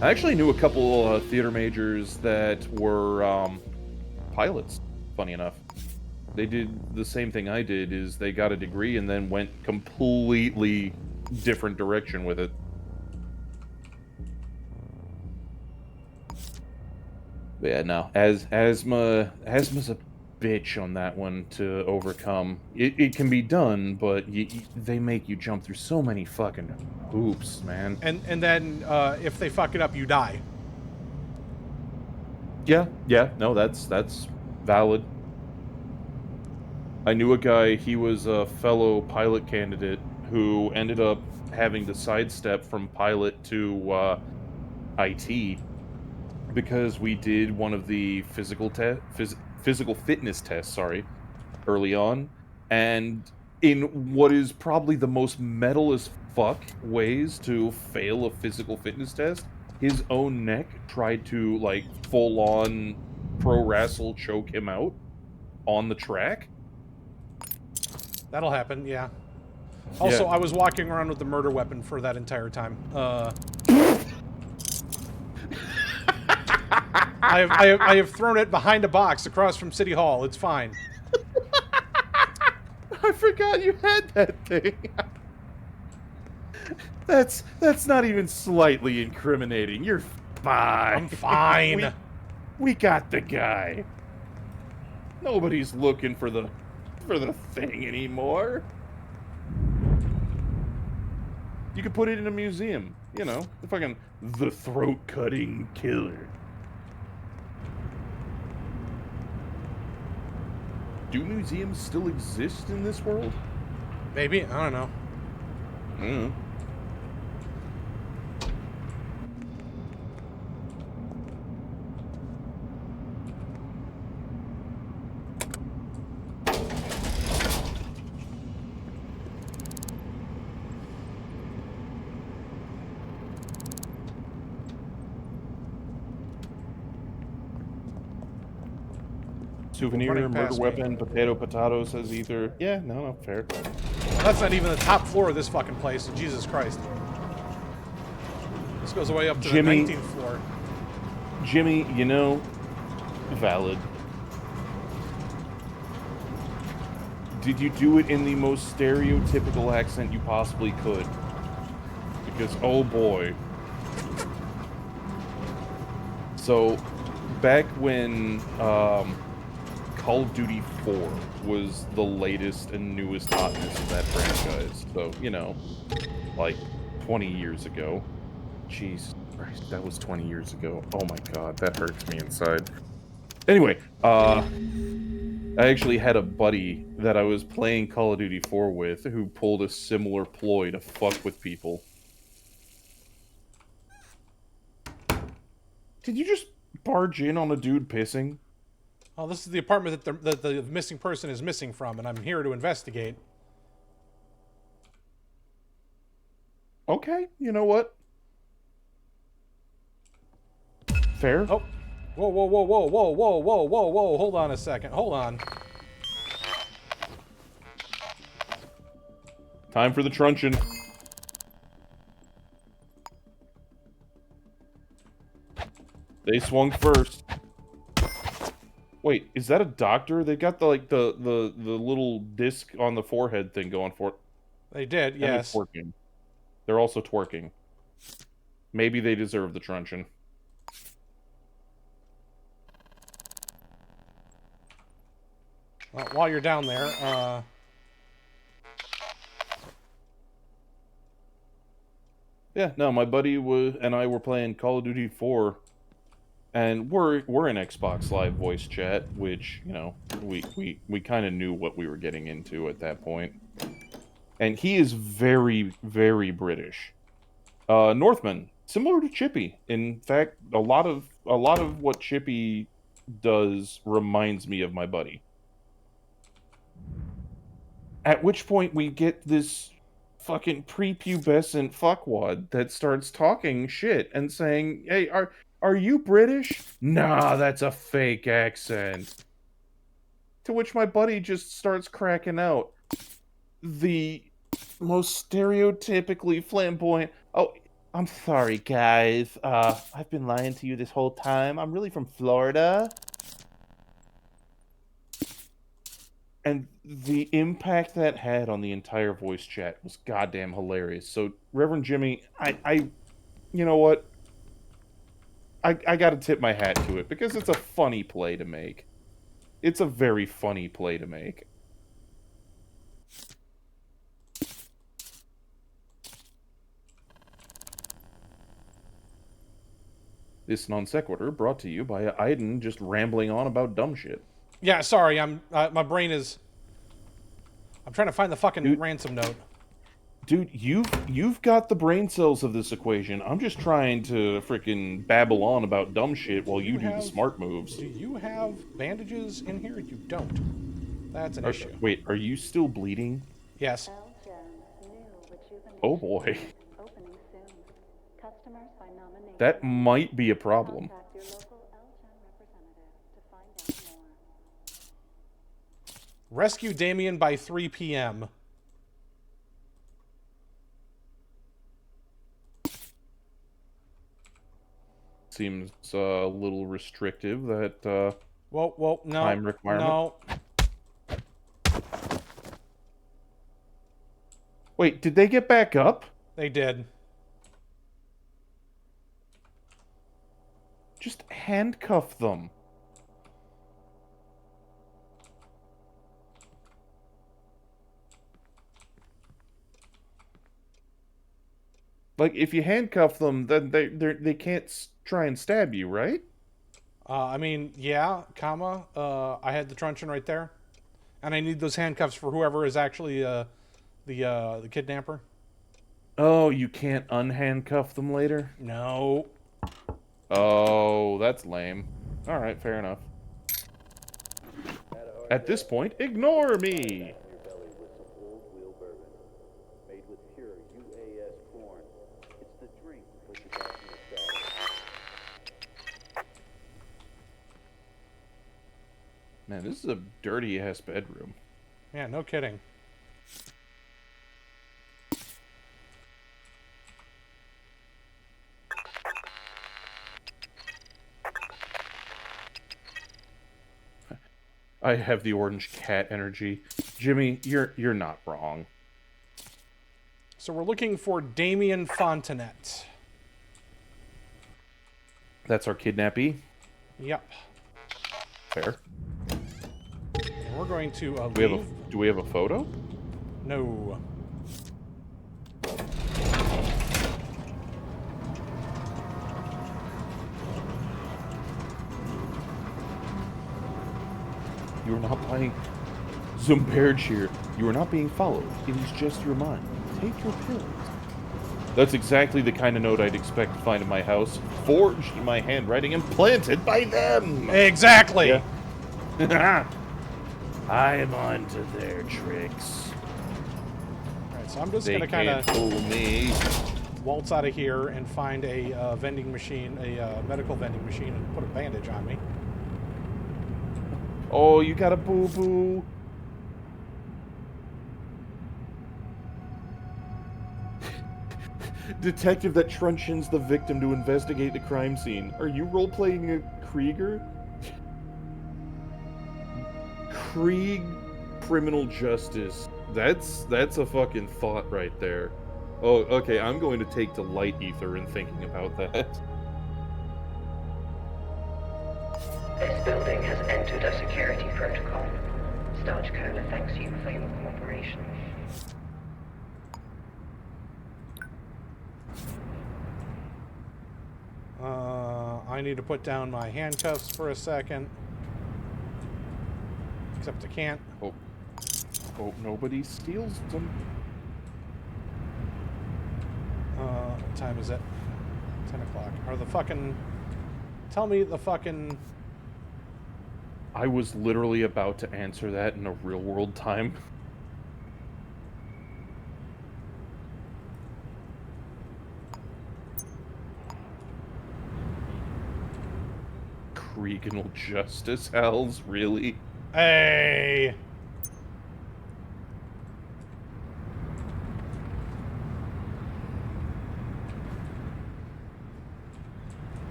I actually knew a couple theater majors that were pilots, funny enough. They did the same thing I did, is they got a degree and then went completely different direction with it. But yeah, no, asthma's a bitch on that one to overcome. It can be done, but they make you jump through so many fucking hoops, man. And then if they fuck it up, you die. Yeah, no, that's valid. I knew a guy, he was a fellow pilot candidate who ended up having to sidestep from pilot to IT because we did one of the physical fitness tests, early on, and in what is probably the most metal as fuck ways to fail a physical fitness test, his own neck tried to, like, full-on pro-wrestle choke him out on the track. That'll happen, yeah. Also, Yeah. I was walking around with the murder weapon for that entire time. I have thrown it behind a box across from City Hall. It's fine. I forgot you had that thing. That's not even slightly incriminating. You're fine. I'm fine. We got the guy. Nobody's looking for the thing anymore. You could put it in a museum. You know, the throat-cutting killer. Do museums still exist in this world? Maybe. I don't know. Mm. Souvenir, Running murder past me. weapon, potato, says either. Yeah, no, fair. That's not even the top floor of this fucking place. Jesus Christ. This goes way up to Jimmy- the 19th floor. Jimmy, valid. Did you do it in the most stereotypical accent you possibly could? Because, oh boy. So, back when Call of Duty 4 was the latest and newest hotness of that franchise, so, like 20 years ago. Jesus Christ, that was 20 years ago. Oh my god, that hurts me inside. Anyway, I actually had a buddy that I was playing Call of Duty 4 with who pulled a similar ploy to fuck with people. Did you just barge in on a dude pissing? Oh, this is the apartment that the missing person is missing from, and I'm here to investigate. Okay, you know what? Fair. Oh. Whoa. Hold on a second. Hold on. Time for the truncheon. They swung first. Wait, is that a doctor? They got the little disc on the forehead thing going for it. They did, And yes. they're twerking. They're also twerking. Maybe they deserve the truncheon. Well, while you're down there, Yeah, no, my buddy and I were playing Call of Duty 4, and we're in Xbox Live voice chat, which, you know, we kind of knew what we were getting into at that point. And he is very, very British. Northman, similar to Chippy. In fact, a lot of what Chippy does reminds me of my buddy. At which point we get this fucking prepubescent fuckwad that starts talking shit and saying, "Hey, are you British?" "Nah, that's a fake accent." To which my buddy just starts cracking out. The most stereotypically flamboyant, "Oh, I'm sorry, guys. I've been lying to you this whole time. I'm really from Florida." And the impact that had on the entire voice chat was goddamn hilarious. So, Reverend Jimmy, I you know what? I gotta tip my hat to it, because it's a funny play to make. It's a very funny play to make. This non sequitur brought to you by Aiden just rambling on about dumb shit. yeah, sorry, my brain is... I'm trying to find the fucking ransom note. Dude, you've got the brain cells of this equation. I'm just trying to frickin' babble on about dumb shit while you do the smart moves. Do you have bandages in here? You don't. That's an issue. Wait, are you still bleeding? Yes. Oh boy. That might be a problem. Rescue Damien by 3 p.m. Seems a little restrictive, that Whoa, no. time requirement. No. Wait, did they get back up? They did. Just handcuff them. Like, if you handcuff them, then they can't try and stab you, right? I mean, yeah, comma. I had the truncheon right there, and I need those handcuffs for whoever is actually the kidnapper. Oh, you can't unhandcuff them later? No. Oh, that's lame. Alright, fair enough. At this point, ignore me! Man, this is a dirty-ass bedroom. Yeah, no kidding. I have the orange cat energy. Jimmy, you're not wrong. So we're looking for Damien Fontanet. That's our kidnappee? Yep. Fair. And we're going to Do we have a photo? No. You are not buying Zumbergir. You are not being followed. It is just your mind. Take your pills. That's exactly the kind of note I'd expect to find in my house, forged in my handwriting and planted by them. Exactly. Yeah. I'm onto their tricks. Alright, so I'm just They gonna kind can't of fool me. waltz out of here and find a vending machine, a medical vending machine, and put a bandage on me. Oh, you got a boo-boo. detective that truncheons the victim to investigate the crime scene. Are you role-playing a Krieger? Krieg criminal justice. That's a fucking thought right there. Oh, okay, I'm going to take to light ether in thinking about that. This building has entered a security protocol. Starch Cola thanks you for your cooperation. I need to put down my handcuffs for a second. Except I can't. Hope nobody steals them. What time is it? 10 o'clock. Are the fucking... Tell me the fucking... I was literally about to answer that in a real-world time. Creaginal justice, Hells? Really? Hey!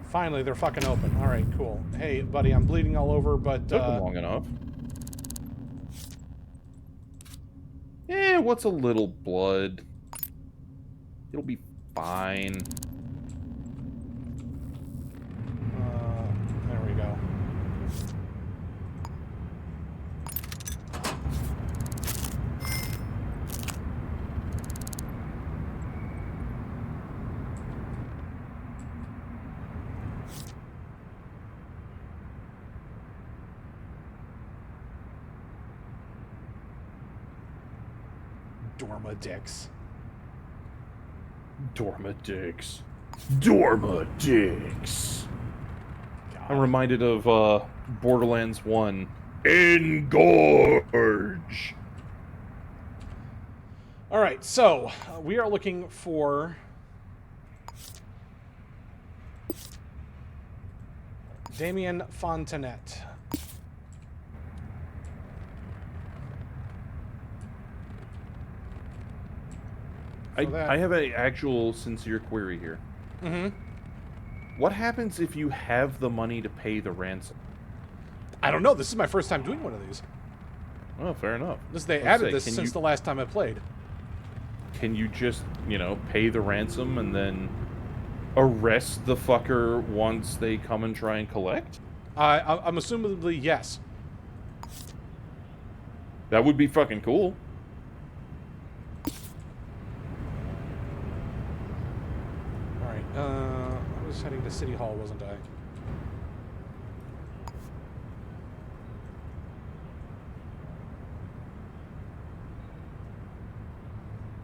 Finally, they're fucking open. All right, cool. Hey, buddy, I'm bleeding all over, but... Took them long enough. What's a little blood? It'll be fine. There we go. Dormadix. Dormadix. Dormadix. I'm reminded of Borderlands 1. Engorge! All right, so we are looking for Damien Fontanet. I have an actual sincere query here. Mm-hmm. What happens if you have the money to pay the ransom? I don't know. This is my first time doing one of these. Oh, fair enough. They added this since the last time I played. Can you just, pay the ransom and then arrest the fucker once they come and try and collect? I'm assumably yes. That would be fucking cool. I was heading to City Hall, wasn't I?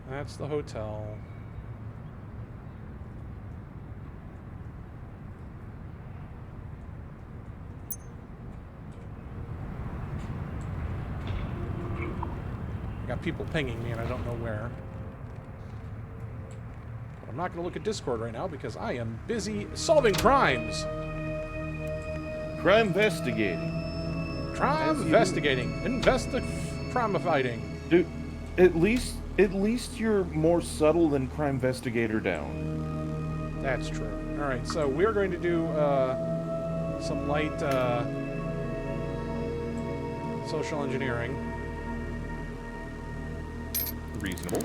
That's the hotel. I got people pinging me and I don't know where. I'm not going to look at Discord right now because I am busy solving crimes. Crime investigating. Crime investigating. Crime fighting. Dude, at least you're more subtle than Crime Investigator down. That's true. All right, so we're going to do some light social engineering. Reasonable.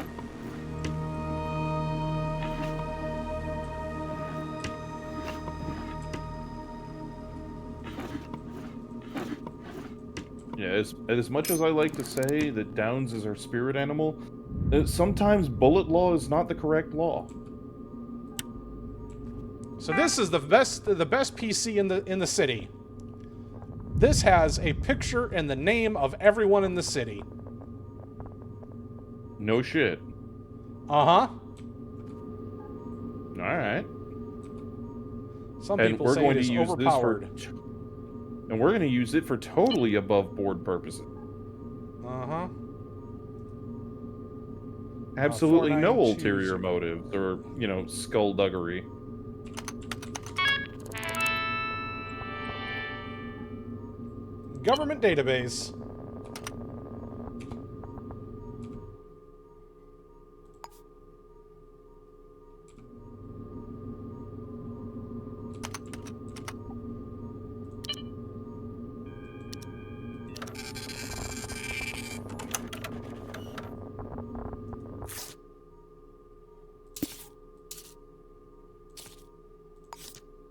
Yeah, as much as I like to say that Downs is our spirit animal, sometimes bullet law is not the correct law. So this is the best PC in the city. This has a picture and the name of everyone in the city. No shit. Uh-huh. Alright. Some people say it is overpowered. And we're going to use it for totally above-board purposes. Uh-huh. Absolutely no ulterior motives or, skullduggery. Government database.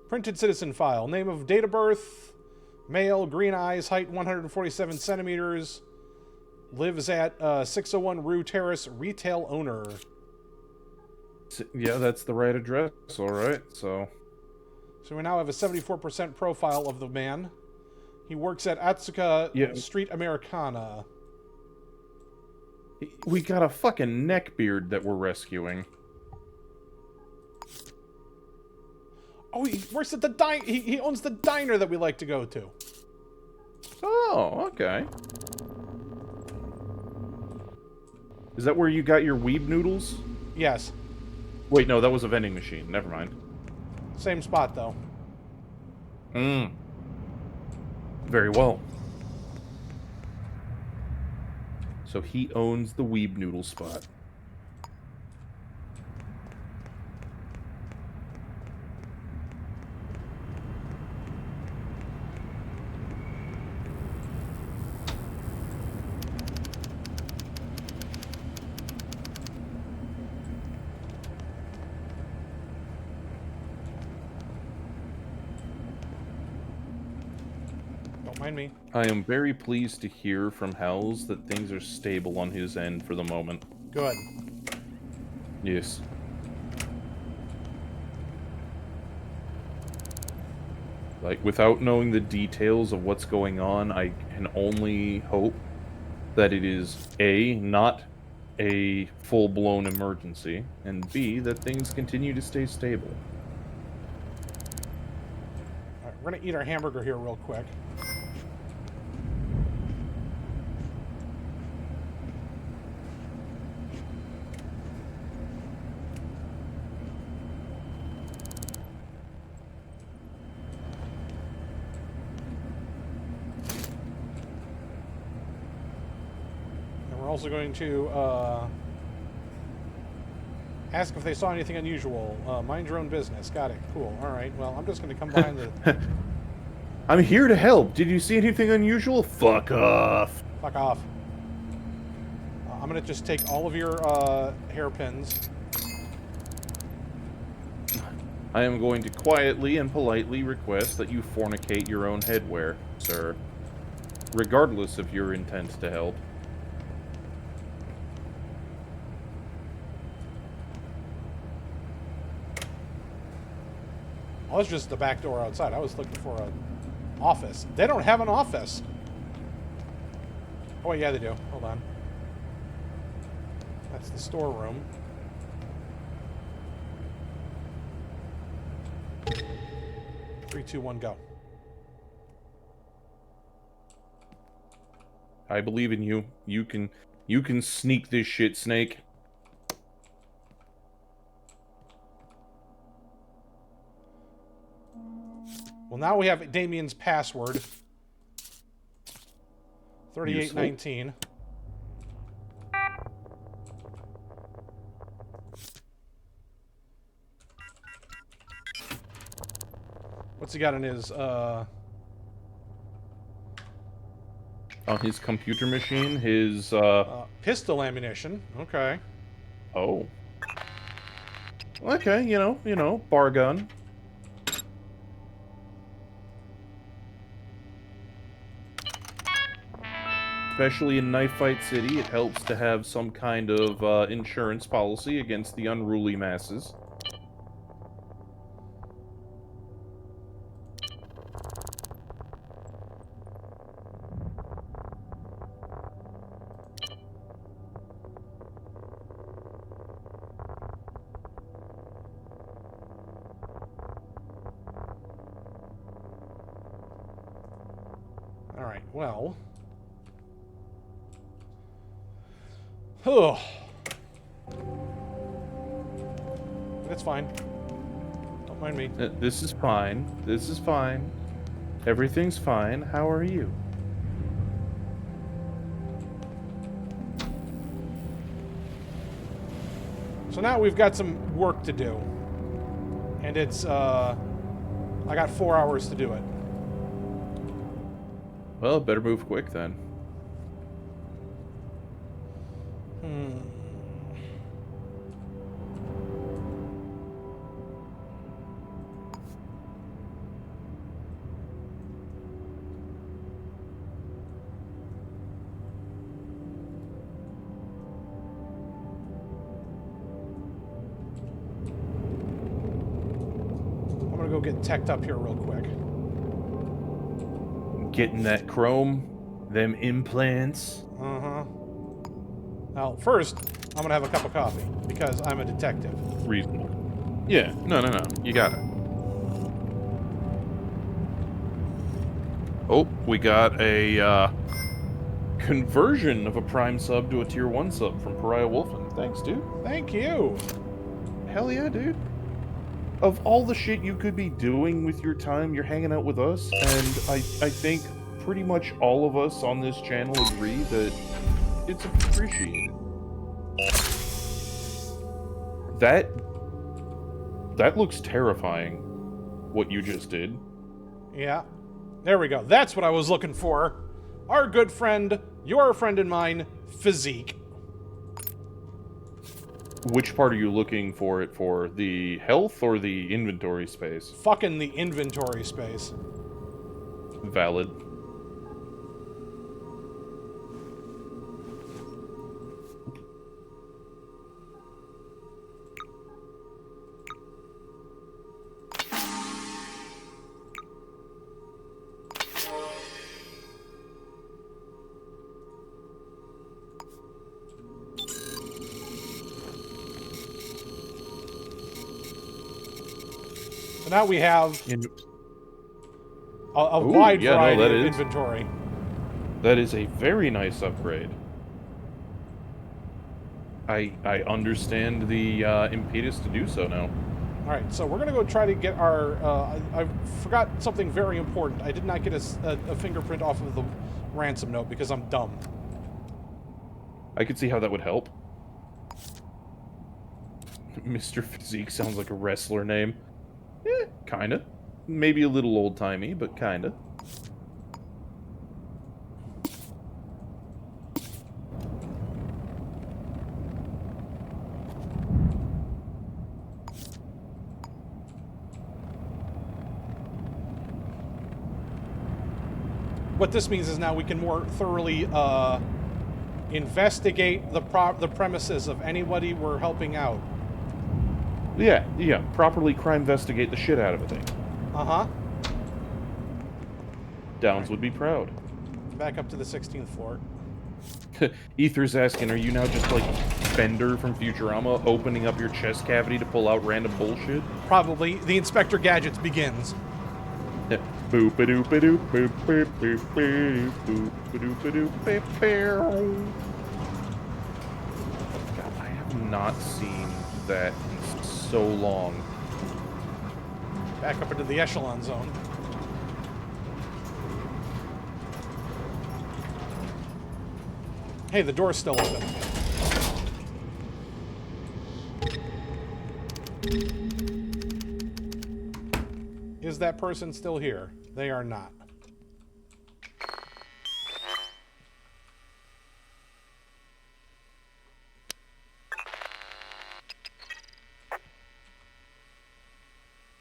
Printed citizen file. Name of date of birth. Male, green eyes, height 147 centimeters. Lives at 601 Rue Terrace, retail owner. Yeah, that's the right address, alright, so... So we now have a 74% profile of the man. He works at Atsuka Street Americana. We got a fucking neckbeard that we're rescuing. Oh, he works at the he owns the diner that we like to go to. Oh, okay. Is that where you got your weeb noodles? Yes. Wait, no, that was a vending machine. Never mind. Same spot, though. Very well. So he owns the weeb noodle spot. Don't mind me. I am very pleased to hear from Hells that things are stable on his end for the moment. Good. Yes. Like, without knowing the details of what's going on, I can only hope that it is A, not a full-blown emergency, and B, that things continue to stay stable. All right, we're gonna eat our hamburger here real quick. We're also going to ask if they saw anything unusual. Mind your own business. Got it. Cool. All right. Well, I'm just going to come behind the... I'm here to help. Did you see anything unusual? Fuck off. Fuck off. I'm going to just take all of your hairpins. I am going to quietly and politely request that you fornicate your own headwear, sir. Regardless of your intent to help. Oh, that's just the back door outside. I was looking for an office. They don't have an office. Oh, yeah, they do. Hold on. That's the storeroom. Three, two, one, go. I believe in you. You can sneak this shit, Snake. Well, now we have Damien's password. 3819. What's he got in his, On his computer machine, his, pistol ammunition. Okay. Oh. Okay, you know, bar gun. Especially in Knife Fight City, it helps to have some kind of insurance policy against the unruly masses. All right, well... Oh. That's fine. Don't mind me. This is fine. This is fine. Everything's fine. How are you? So now we've got some work to do. And it's, I got 4 hours to do it. Well, better move quick then. gonna go get teched up here real quick. Getting that chrome, them implants. Uh-huh. Now, first, I'm gonna have a cup of coffee, because I'm a detective. Reasonable. Yeah, no. You got it. Oh, we got a conversion of a Prime sub to a Tier 1 sub from Pariah Wolfen. Thanks, dude. Thank you! Hell yeah, dude. Of all the shit you could be doing with your time, you're hanging out with us, and I think pretty much all of us on this channel agree that it's appreciated. That looks terrifying, what you just did. Yeah. There we go. That's what I was looking for. Our good friend, your friend and mine, Physique. Which part are you looking for it for? The health or the inventory space? Fucking the inventory space. Valid. So now we have a Ooh, wide yeah, no, variety that of is. inventory. That is a very nice upgrade. I understand the impetus to do so now. Alright, so we're gonna go try to get our... I forgot something very important. I did not get a fingerprint off of the ransom note because I'm dumb. I could see how that would help. Mr. Physique sounds like a wrestler name. Kinda. Maybe a little old-timey, but kinda. What this means is now we can more thoroughly investigate the premises of anybody we're helping out. Yeah. Properly crime-vestigate the shit out of a thing. Uh-huh. Downs would be proud. Back up to the 16th floor. Ether's asking, are you now just like Bender from Futurama, opening up your chest cavity to pull out random bullshit? Probably. The Inspector Gadgets begins. Boop-a-doop-a-doop, boop-a-doop-a-doop, boop-a-doop-a-doop, boop-a-doop. God, I have not seen that in so long. Back up into the echelon zone. Hey, the door's still open. Is that person still here? They are not.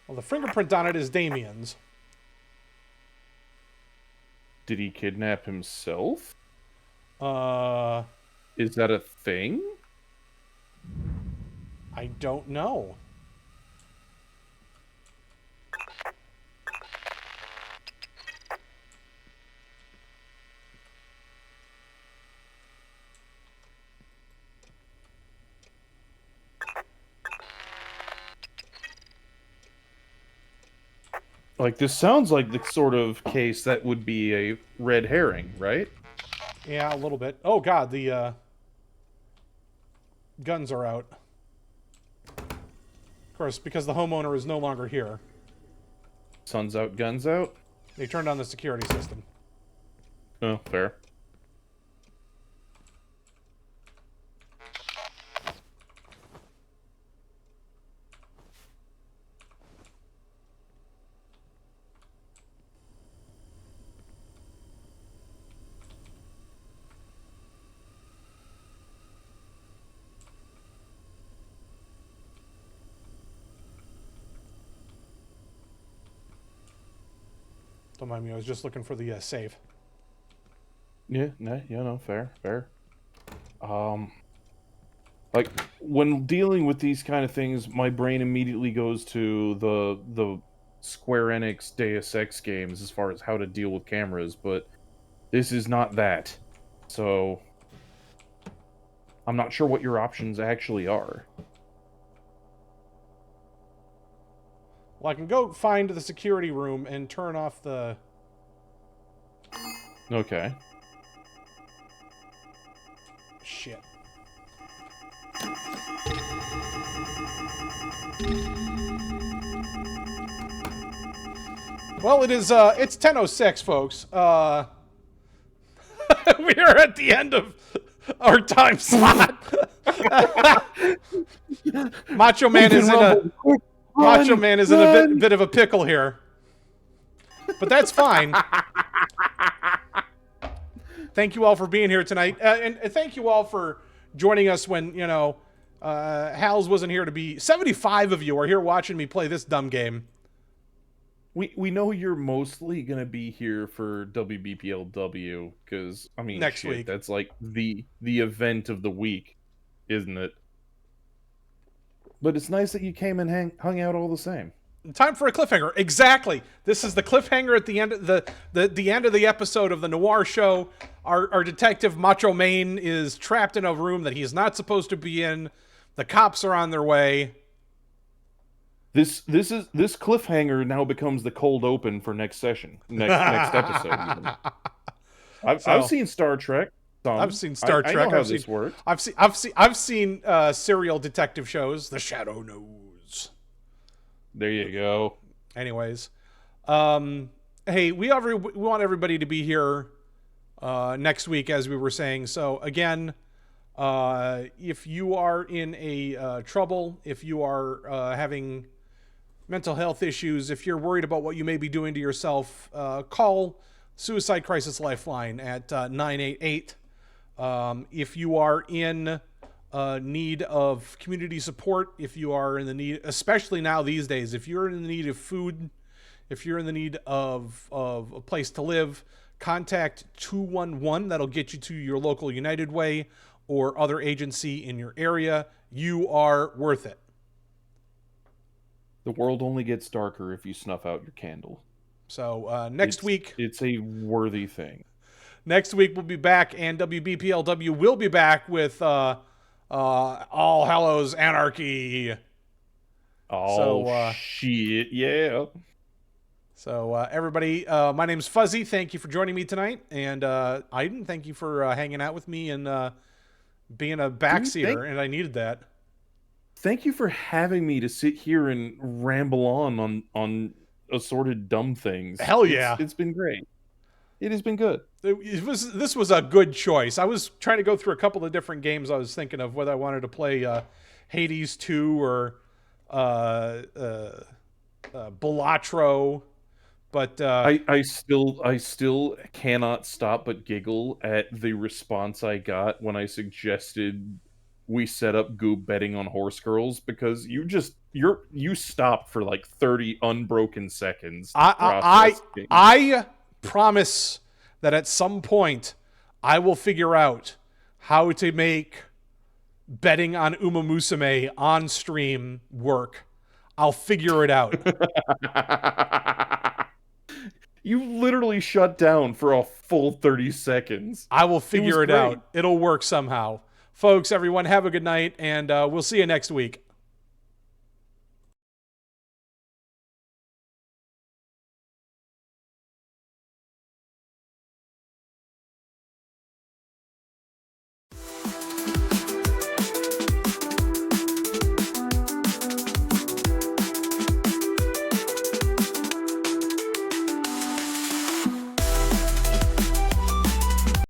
Well, the fingerprint on it is Damien's. Did he kidnap himself? I Is that a thing? don't know. Like, this sounds like the sort of case that would be a red herring, right? Yeah, a little bit. Oh god, the guns are out. Of course, because the homeowner is no longer here. Sun's out, guns out? They turned on the security system. Oh, fair. Don't mind me, I was just looking for the safe. Yeah, no, fair. Like, when dealing with these kind of things, my brain immediately goes to the Square Enix Deus Ex games as far as how to deal with cameras, but this is not that. So I'm not sure what your options actually are. Well, I can go find the security room and turn off the... Okay. Shit. Well, it's 10:06, folks. We are at the end of our time slot. Macho Man is in a bit of a pickle here, but that's fine. Thank you all for being here tonight, and thank you all for joining us when Hal's wasn't here to be. 75 of you are here watching me play this dumb game. We know you're mostly gonna be here for WBPLW because I mean Next week. That's like the event of the week, isn't it? But it's nice that you came and hung out all the same. Time for a cliffhanger. Exactly. This is the cliffhanger at the end of the end of the episode of the Noir Show. Our detective Macho Man is trapped in a room that he's not supposed to be in. The cops are on their way. This cliffhanger now becomes the cold open for next session, next episode. I've seen Star Trek. I've seen Star Trek. I know how this works. I've seen serial detective shows. The Shadow Knows. There you go. Anyways, hey, we want everybody to be here next week, as we were saying. So again, if you are in a trouble, if you are having mental health issues, if you're worried about what you may be doing to yourself, call Suicide Crisis Lifeline at 988. If you are in need of community support, if you are in the need, especially now these days, if you're in the need of food, if you're in the need of a place to live, contact 211. That'll get you to your local United Way or other agency in your area. You are worth it. The world only gets darker if you snuff out your candle. So next week... It's a worthy thing. Next week we'll be back, and WBPLW will be back with All Hallows Anarchy. Oh, shit, yeah. So everybody, my name's Fuzzy. Thank you for joining me tonight. And Aiden, thank you for hanging out with me and being a backseater, and I needed that. Thank you for having me to sit here and ramble on assorted dumb things. Hell yeah. It's been great. It has been good. This was a good choice. I was trying to go through a couple of different games. I was thinking of whether I wanted to play Hades 2 or Balatro. But I still cannot stop but giggle at the response I got when I suggested we set up Goob betting on horse girls, because you stopped for like 30 unbroken seconds. I promise that at some point I will figure out how to make betting on Uma Musume on stream work. I'll figure it out. You literally shut down for a full 30 seconds. I will figure it out. It'll work somehow. Folks, everyone, have a good night, and we'll see you next week.